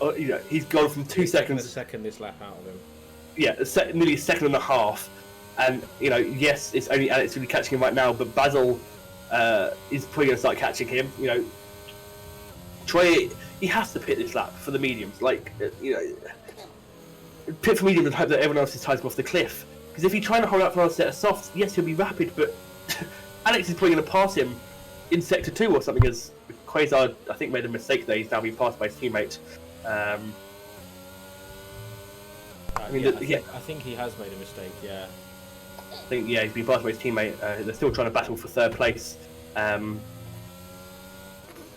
He's gone from 2 seconds. A second this lap out of him. Yeah, nearly a second and a half. And yes, it's only Alex really catching him right now, but Basil is probably going to start catching him. Troy, he has to pit this lap for the mediums. Pit for mediums and hope that everyone else's ties him off the cliff. Because if he's trying to hold out for another set of softs, yes, he'll be rapid, but Alex is probably going to pass him in sector 2 or something. As Quasar, I think, made a mistake there. He's now being passed by his teammate. I think he has made a mistake. Yeah. I think he's been passed by his teammate. They're still trying to battle for 3rd place. I'm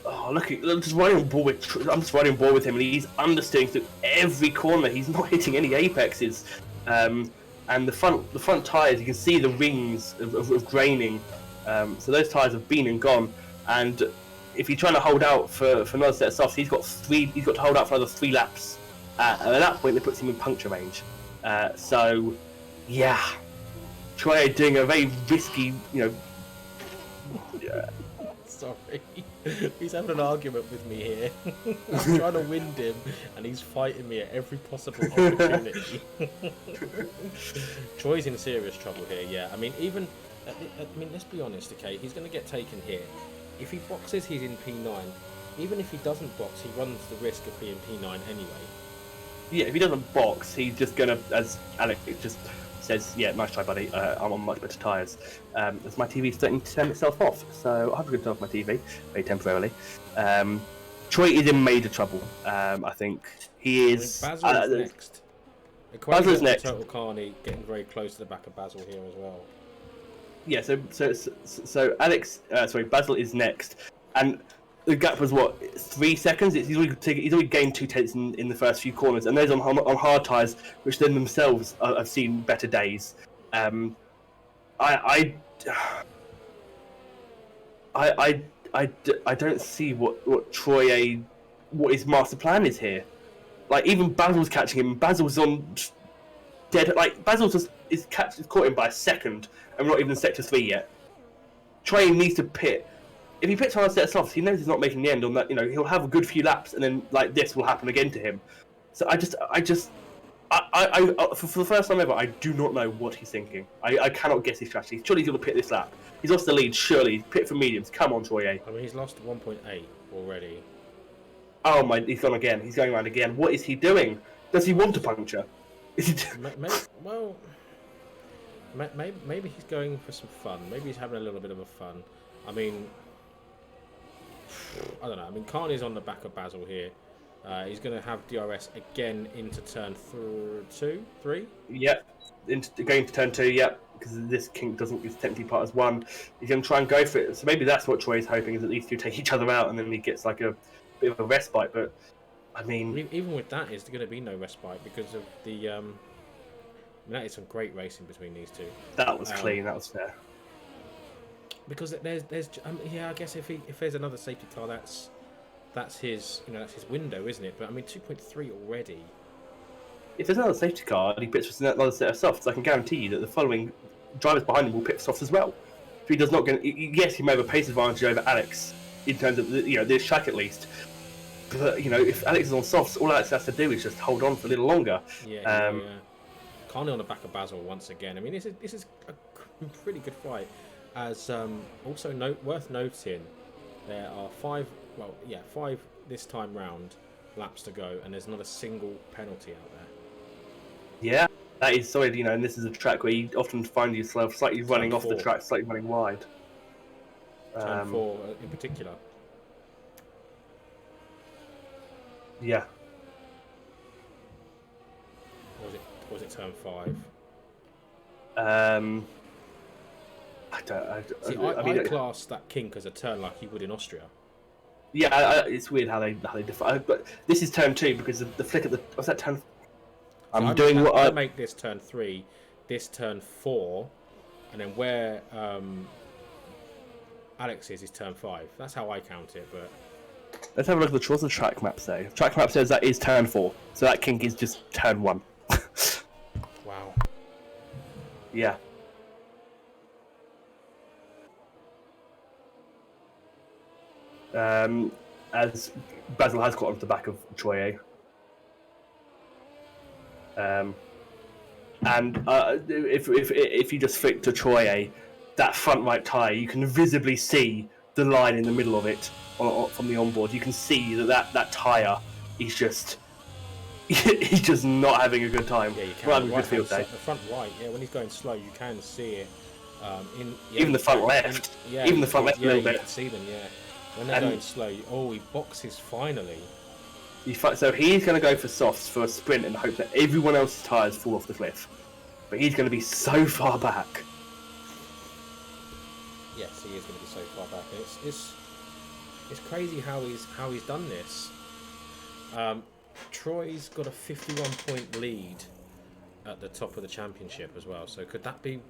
just riding on board with him, and he's understeering through every corner. He's not hitting any apexes, and the front tyres, you can see the rings of graining. So those tyres have been and gone. And if you're trying to hold out for another set of softs, he's got to hold out for another 3 laps. And at that point, it puts him in puncture range. So, yeah. Troy doing a very risky, Sorry, he's having an argument with me here. I'm trying to wind him, and he's fighting me at every possible opportunity. Troy's in serious trouble here. Yeah, I mean, let's be honest. Okay, he's going to get taken here. If he boxes, he's in P9. Even if he doesn't box, he runs the risk of being P9 anyway. Yeah, if he doesn't box, he's just gonna, as Alex just says, yeah, nice try, buddy. I'm on much better tyres. As my TV's starting to turn itself off, so I'm going to turn off my TV very temporarily. Troy is in major trouble. I think he is. Basil is next. Basil is next. Total Carney getting very close to the back of Basil here as well. Yeah, so Basil is next, and the gap was what, 3 seconds? He's already gained 2 tenths in the first few corners, and those on hard tyres, which then themselves have seen better days. I don't see what Troy what his master plan is here. Like, even Basil's catching him. Basil's on dead. Like, Basil just is caught him by a second, and we're not even in sector 3 yet. Troy needs to pit. If he pits on a set of softs, he knows he's not making the end on that. He'll have a good few laps, and then this will happen again to him. So for the first time ever, I do not know what he's thinking. I cannot guess his strategy. Surely he's going to pit this lap. He's lost the lead. Surely pit for mediums. Come on, Troy. I mean, he's lost 1.8 already. Oh my! He's gone again. He's going around again. What is he doing? Does he want to puncture? Maybe he's going for some fun. Maybe he's having a little bit of a fun. I mean, I don't know. I mean, Carney's on the back of Basil here. He's going to have DRS again into turn 3. Yep, going to turn 2. Yep, because this kink doesn't is technically part as 1. He's going to try and go for it. So maybe that's what Troy's hoping, is at least you take each other out, and then he gets like a bit of a respite. But I mean, even with that, is going to be no respite because of the. That is some great racing between these two. That was clean. That was fair. Because there's I guess if there's another safety car, that's his that's his window, isn't it? But I mean, 2.3 already. If there's another safety car and he pits for another set of softs, I can guarantee you that the following drivers behind him will pit for softs as well. If he does not get, yes, he may have a pace advantage over Alex in terms of this track at least. But if Alex is on softs, all Alex has to do is just hold on for a little longer. Yeah. Carney on the back of Basil once again. I mean, this is a pretty good fight. As also worth noting, there are 5 this time round laps to go, and there's not a single penalty out there. Yeah, that is solid. And this is a track where you often find yourself slightly running off the track, slightly running wide. Turn 4 in particular. Yeah. Or was it turn 5? See, I class that kink as a turn like you would in Austria. Yeah, it's weird how they define. But this is turn 2 because the flick at the what's that turn? I make this turn 3, this turn 4, and then where Alex is turn 5. That's how I count it. But let's have a look at what's the track map say. Track map says that is turn 4, so that kink is just turn 1. Wow. Yeah. As Basil has got onto the back of Troye. And if you just flick to Troye, that front right tyre, you can visibly see the line in the middle of it from the onboard. You can see that tyre is just he's just not having a good time. Yeah, you can. The front right, yeah, when he's going slow, you can see it. Even the front left. Even the front left a little bit. You can see them, yeah. When they're going slow, he boxes finally. So he's going to go for softs for a sprint and hope that everyone else's tyres fall off the cliff. But he's going to be so far back. Yes, he is going to be so far back. It's crazy how he's done this. Troy's got a 51-point lead at the top of the championship as well. So could that be?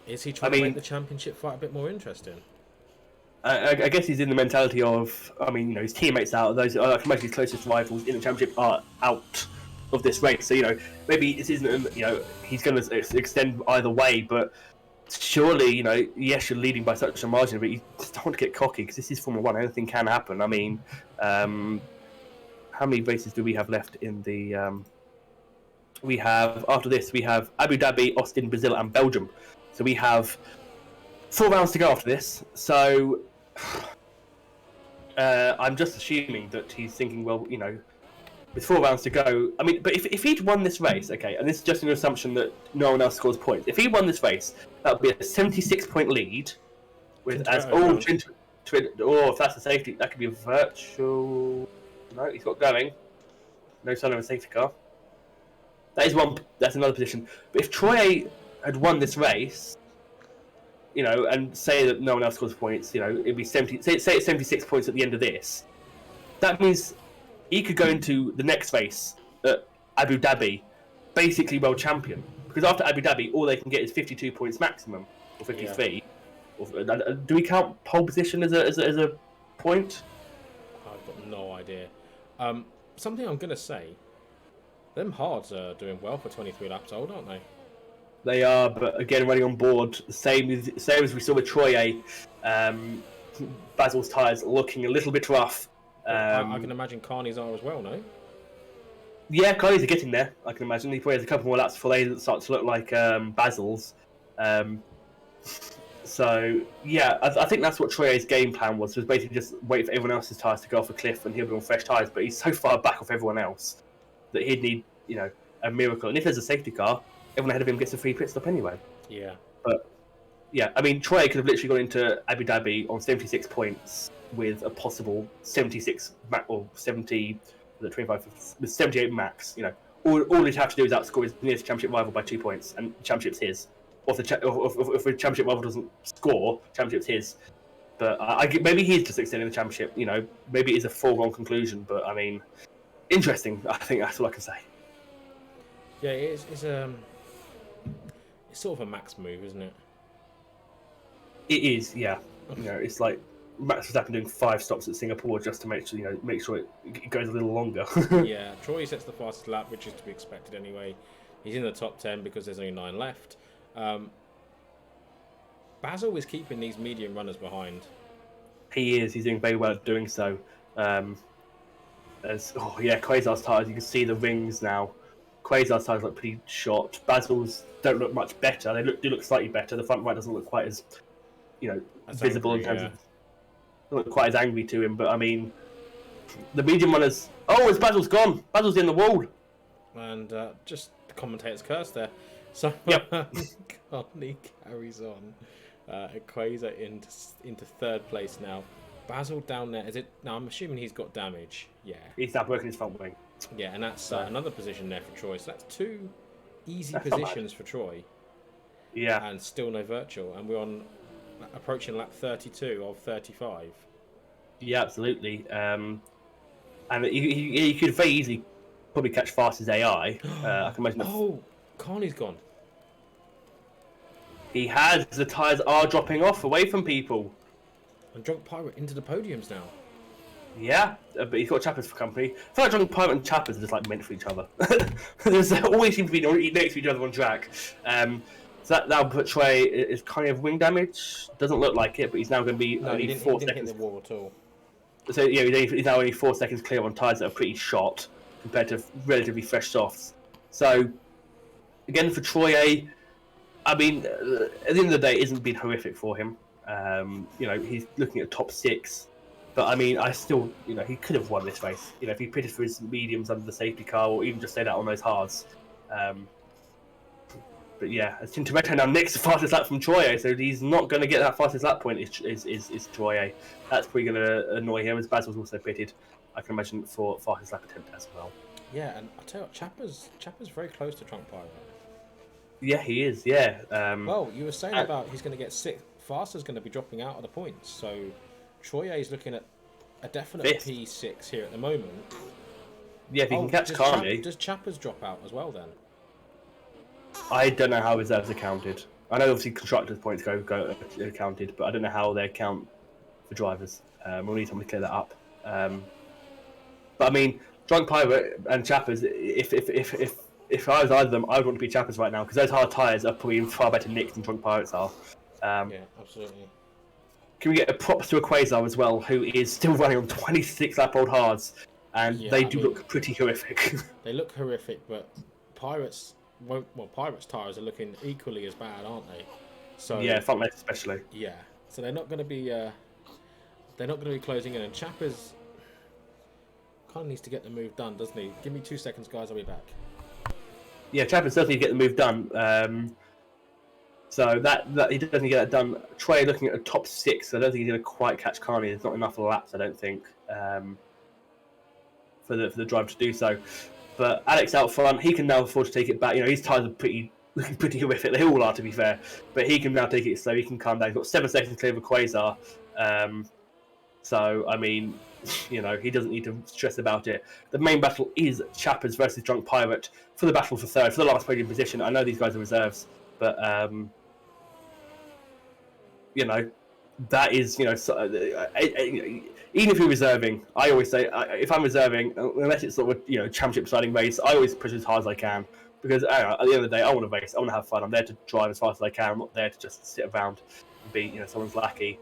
Is he trying to make the championship fight a bit more interesting? I guess he's in the mentality of, his teammates out. Those I can imagine his closest rivals in the championship are out of this race. So maybe this isn't. He's going to extend either way, but surely, yes, you're leading by such a margin, but you don't want to get cocky because this is Formula One. Anything can happen. How many races do we have left in the? We have after this we have Abu Dhabi, Austin, Brazil, and Belgium. So we have 4 rounds to go after this. So I'm just assuming that he's thinking, well, with 4 rounds to go. But if he'd won this race, okay, and this is just an assumption that no one else scores points. If he won this race, that would be a 76-point lead. With if that's a safety, that could be a virtual. No, he's got going. No sign of a safety car. That is one. That's another position. But if Troy had won this race, and say that no one else scores points, it'd be 70. Say it's 76 points at the end of this. That means he could go into the next race at Abu Dhabi, basically world champion. Because after Abu Dhabi, all they can get is 52 points maximum, or 53. Yeah. Do we count pole position as a point? I've got no idea. Something I'm going to say, them hards are doing well for 23 laps old, aren't they? They are, but again, running on board, same as we saw with Troye, Basil's tyres looking a little bit rough. I can imagine Carney's are as well, no? Yeah, Carney's are getting there, I can imagine. He probably has a couple more laps before they start to look like Basil's. So, yeah, I think that's what Troye's game plan was basically just wait for everyone else's tyres to go off a cliff and he'll be on fresh tyres, but he's so far back off everyone else that he'd need, a miracle. And if there's a safety car, everyone ahead of him gets a free pit stop anyway. Yeah. But, yeah, Troye could have literally gone into Abu Dhabi on 76 points with a possible 76 or 70, 25, with 78 max. All he'd have to do is outscore his nearest championship rival by 2 points, and the championship's his. Or if the championship rival doesn't score, championship's his. But maybe he's just extending the championship. Maybe it is a foregone conclusion. But interesting. I think that's all I can say. Yeah, it's sort of a Max move, isn't it? It is, yeah. It's like Max Verstappen doing 5 stops at Singapore just to make sure it goes a little longer. Yeah, Troy sets the fastest lap, which is to be expected anyway. He's in the top 10 because there's only 9 left. Basil is keeping these medium runners behind. He is. He's doing very well at doing so. Quasar's tyres, you can see the rings now. Quasar's tyres look pretty short. Basil's don't look much better. They do look slightly better. The front right doesn't look quite as, visible in terms of. Don't look quite as angry to him, but the medium runners. Oh, it's Basil's gone. Basil's in the wall. And just the commentator's curse there. So Carney carries on. Quasar into 3rd place now. Basil down there. Is it? Now I'm assuming he's got damage. Yeah. He's now broken his front wing. Yeah, and that's another position there for Troy. So that's 2 easy positions for Troy. Yeah. and still no virtual, and we're on approaching lap 32 of 35. Yeah, absolutely. And he could very easily probably catch fastest AI. I can imagine. Oh, Carney's gone. He has. The tyres are dropping off away from people. And Drunk Pirate into the podiums now. Yeah, but he's got Chappers for company. I feel like Drunk Pirate and Chappers are just like meant for each other. There's always seem to be next to each other on track. So that'll put Trey is kind of wing damage. Doesn't look like it, but he's now going to be only he 4 didn't seconds. hit the wall at all. So yeah, he's now only 4 seconds clear on tyres that are pretty shot compared to relatively fresh softs. So again for Troye, I mean, at the end of the day, it hasn't been horrific for him. He's looking at top 6, but I mean, I still, he could have won this race. If he pitted for his mediums under the safety car, or even just stayed out on those hards. But yeah, as Tintoretto now nicks the fastest lap from Troye, so he's not going to get that fastest lap point. Is Troye? That's probably going to annoy him. As Basil's also pitted, I can imagine for fastest lap attempt as well. Yeah, and I tell you what, Chapper's very close to Drunk Pirate. Yeah, he is. Yeah. Well, you were saying about he's going to get 6. Faster's going to be dropping out of the points, so Troye is looking at a definite P6 here at the moment. Yeah, if he can catch Carney. Does Chappers drop out as well then? I don't know how reserves are counted. I know obviously constructors' points go counted, but I don't know how they count for drivers. We'll need someone to clear that up. But I mean, Drunk Pirate and Chappers, if I was either of them, I would want to be Chappers right now because those hard tyres are probably far better nicked than Drunk Pirates are. Yeah, absolutely. Can we get a props to a Quasar as well, who is still running on 26 lap old hards, and they look pretty horrific. They look horrific, but Pirates won't. Well, Pirates tyres are looking equally as bad, aren't they? So yeah, front legs especially. Yeah, so they're not going to be. They're not going to be closing in, and Chappers kind of needs to get the move done, doesn't he? Give me 2 seconds, guys. I'll be back. Yeah, Chappers certainly get the move done. So that he doesn't get that done. Troye looking at a top 6. So I don't think he's going to quite catch Carney. There's not enough laps, I don't think, for the driver to do so. But Alex out front, he can now afford to take it back. His tyres are looking pretty horrific. They all are, to be fair. But he can now take it so he can calm down. He's got 7 seconds clear of a Quasar. So I mean, he doesn't need to stress about it. The main battle is Chappers versus Drunk Pirate for the battle for third, for the last podium position. I know these guys are reserves, but that is, even if you're reserving, I always say, if I'm reserving, unless it's sort of championship deciding race, I always push as hard as I can because at the end of the day, I want to race, I want to have fun. I'm there to drive as fast as I can. I'm not there to just sit around and be someone's lackey.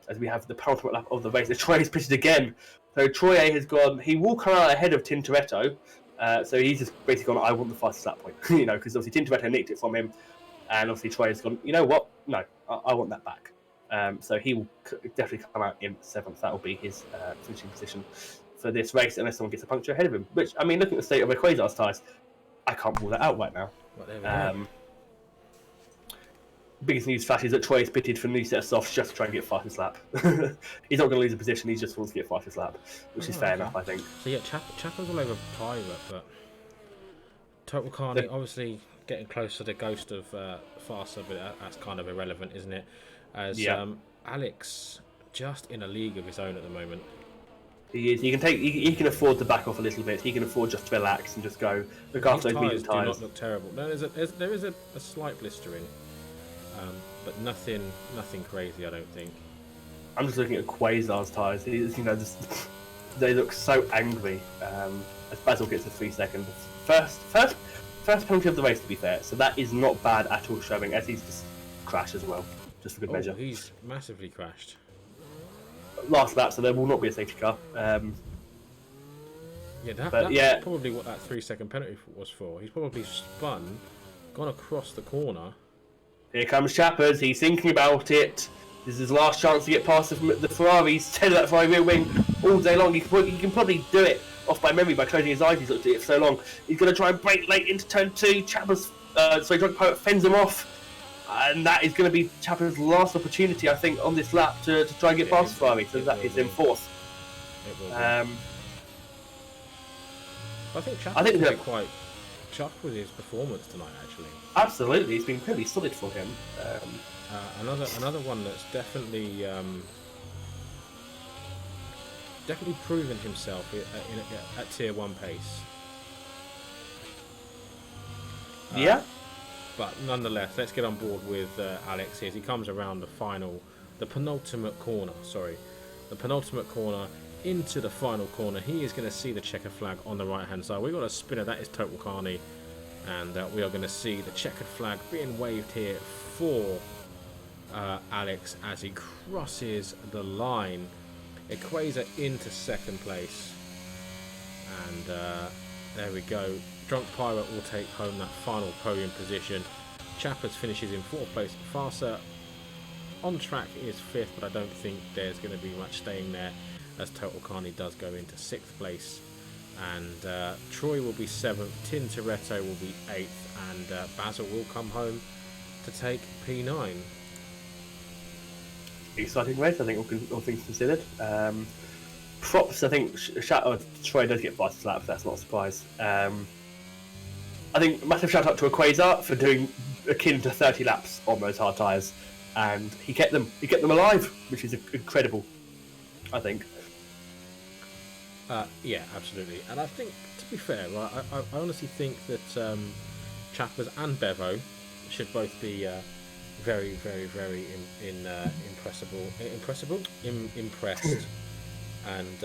As we have the penultimate lap of the race, the Troye's pitched again. So Troye has gone. He will come out ahead of Tintoretto. So he's just basically gone, I want the fastest lap point, because obviously Tintoretto nicked it from him, and obviously Troye's gone, you know what? No, I want that back. So he will definitely come out in 7th. That will be his finishing position for this race, unless someone gets a puncture ahead of him. Which, I mean, looking at the state of Quasar's tyres, I can't rule that out right now. Well, there we go. Biggest news flash is that Troye's pitted for a new set of softs just to try and get fastest lap. He's not going to lose a position, he just wants to get fastest lap, which is fair enough, I think. So yeah, Chapper's all over Pirate, but Total Carney obviously getting close to the ghost of faster, but that's kind of irrelevant, isn't it? As Alex just in a league of his own at the moment. He is. He can afford to back off a little bit. He can afford just to relax and just go look after those medium tyres. Do not look terrible. No, there is a slight blistering. But nothing crazy, I don't think. I'm just looking at Quasar's tyres. They look so angry. As Basil gets a 3 second first penalty of the race, to be fair. So that is not bad at all, showing as he's just crashed as well, just for good measure. He's massively crashed. Last lap, so there will not be a safety car. That's probably what that 3 second penalty was for. He's probably spun, gone across the corner. Here comes Chappers. He's thinking about it. This is his last chance to get past the Ferrari. He's headed that Ferrari rear wing all day long. He can probably do it off by memory by closing his eyes. He's looked at it for so long. He's going to try and brake late into turn 2. Chappers, Drunk Pirate fends him off. And that is going to be Chappers' last opportunity, I think, on this lap to try and get past Ferrari. So that is in 4th. I think Chappers will be quite chuffed with his performance tonight. Actually, Absolutely, it's been pretty solid for him. another one that's definitely proven himself at tier 1 pace. Yeah. But nonetheless, let's get on board with Alex here as he comes around the penultimate corner into the final corner. He is going to see the checkered flag on the right hand side. We've got a spinner, that is Total Carney, and we are going to see the checkered flag being waved here for Alex as he crosses the line. Equator into second place, and there we go. Drunk Pirate will take home that final podium position. Chappers finishes in 4th place. Farsa on track is 5th, but I don't think there's going to be much staying there, as Total Carney does go into 6th place. And Troy will be 7th, Tin Toretto will be 8th, and Basil will come home to take P9. Exciting race, I think, all things considered. Props, I think Troy does get fastest laps, that's not a surprise. I think massive shout out to Equator for doing akin to 30 laps on those hard tyres, and he kept them alive, which is incredible, I think. Yeah, absolutely. And I think, to be fair, right, I honestly think that Chappers and Bevo should both be very, very, very impressed, and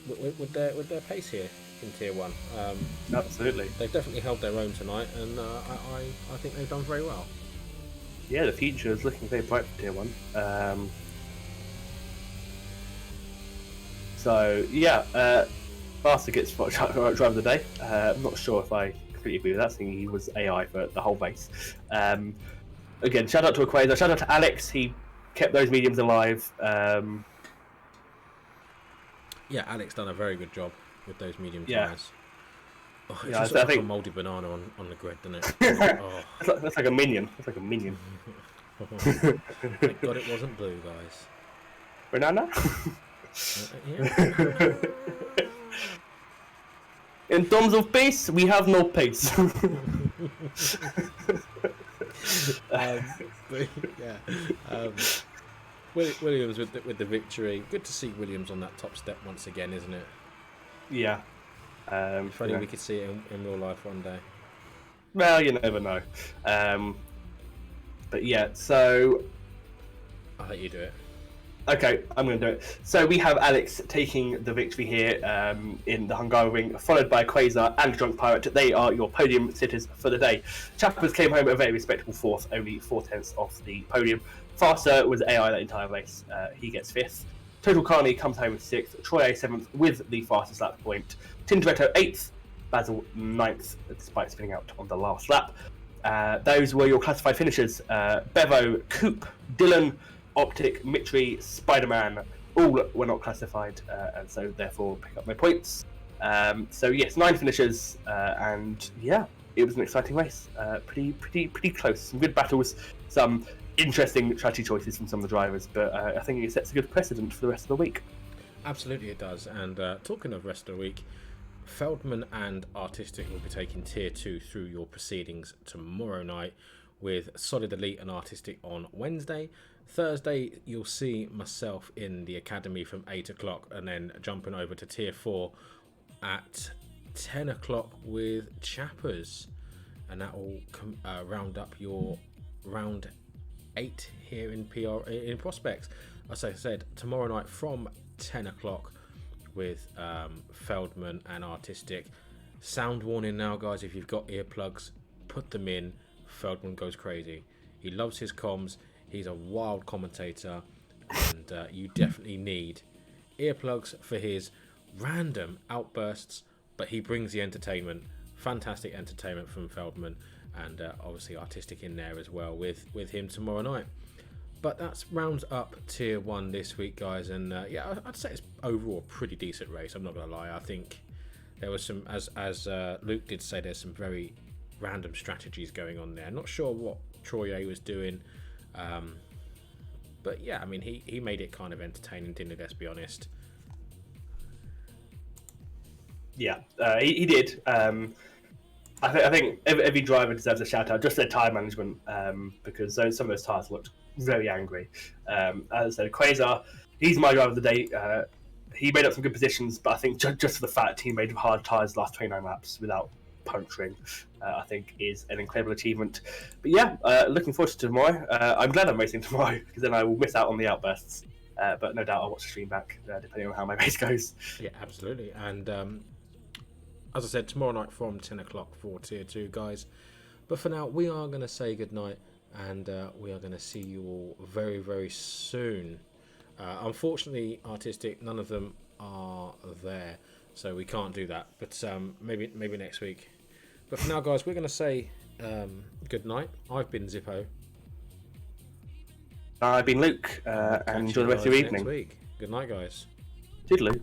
with their pace here in Tier 1. Absolutely. They've definitely held their own tonight, and I think they've done very well. Yeah, the future is looking very bright for Tier 1. So, yeah, Master gets driver of the day. I'm not sure if I completely agree with that, seeing he was AI for the whole race. Again, shout out to Equator, shout out to Alex, he kept those mediums alive. Yeah, Alex done a very good job with those medium Yeah. tyres. Oh, it Yeah, just I looks like think- a mouldy banana on the grid, doesn't it? Oh. That's like a minion. That's like a minion. Thank God it wasn't blue, guys. Banana? Yeah. In terms of pace, we have no pace. But, yeah. Williams with the victory. Good to see Williams on that top step once again, isn't it? Yeah. If only we could see it in real life one day. Well, you never know. But yeah, so... I'll let you do it. Okay, I'm going to do it. So we have Alex taking the victory here in the Hungary ring, followed by Quasar and Drunk Pirate. They are your podium sitters for the day. Chappers came home a very respectable 4th, only 4/10 off the podium. Faster was AI that entire race. He gets 5th. Total Carney comes home 6th. Troy 7th with the fastest lap point. Tintoretto 8th. Basil 9th, despite spinning out on the last lap. Those were your classified finishers. Bevo, Coop, Dylan, Optic, Mitri, Spider-Man, all were not classified, and so therefore pick up no points. So yes, 9 finishers, and yeah, it was an exciting race. Pretty close. Some good battles, some interesting strategy choices from some of the drivers, but I think it sets a good precedent for the rest of the week. Absolutely, it does. And talking of rest of the week, Feldman and Artistic will be taking Tier 2 through your proceedings tomorrow night, with Solid Elite and Artistic on Wednesday. Thursday, you'll see myself in the Academy from 8 o'clock, and then jumping over to Tier 4 at 10 o'clock with Chappers. And that will round up your round 8 here in in Prospects. As I said, tomorrow night from 10 o'clock with Feldman and Artistic. Sound warning now, guys, if you've got earplugs, put them in. Feldman goes crazy. He loves his comms. He's a wild commentator, and you definitely need earplugs for his random outbursts, but he brings the entertainment. Fantastic entertainment from Feldman, and obviously Artistic in there as well with him tomorrow night. But that rounds up Tier 1 this week, guys, and yeah, I'd say it's overall a pretty decent race. I'm not going to lie. I think there was some, as Luke did say, there's some very random strategies going on there. Not sure what Troy A was doing, but yeah, I mean, he made it kind of entertaining, didn't he? Let's be honest. Yeah, he did. I think every driver deserves a shout out, just their tyre management, because some of those tyres looked very angry. As I said, Quasar, he's my driver of the day. He made up some good positions, but I think just for the fact he made hard tyres the last 29 laps without puncturing, I think is an incredible achievement. But yeah, looking forward to tomorrow. I'm glad I'm racing tomorrow because then I will miss out on the outbursts. But no doubt I'll watch the stream back depending on how my race goes. Yeah, absolutely. And as I said, tomorrow night from 10 o'clock for Tier 2, guys. But for now, we are going to say goodnight, and we are going to see you all very, very soon. Unfortunately, Artistic, none of them are there, so we can't do that. But maybe next week. But for now, guys, we're going to say goodnight. I've been Zippo. I've been Luke, and enjoy the rest of your evening. Next week. Good night, guys. Toodaloo.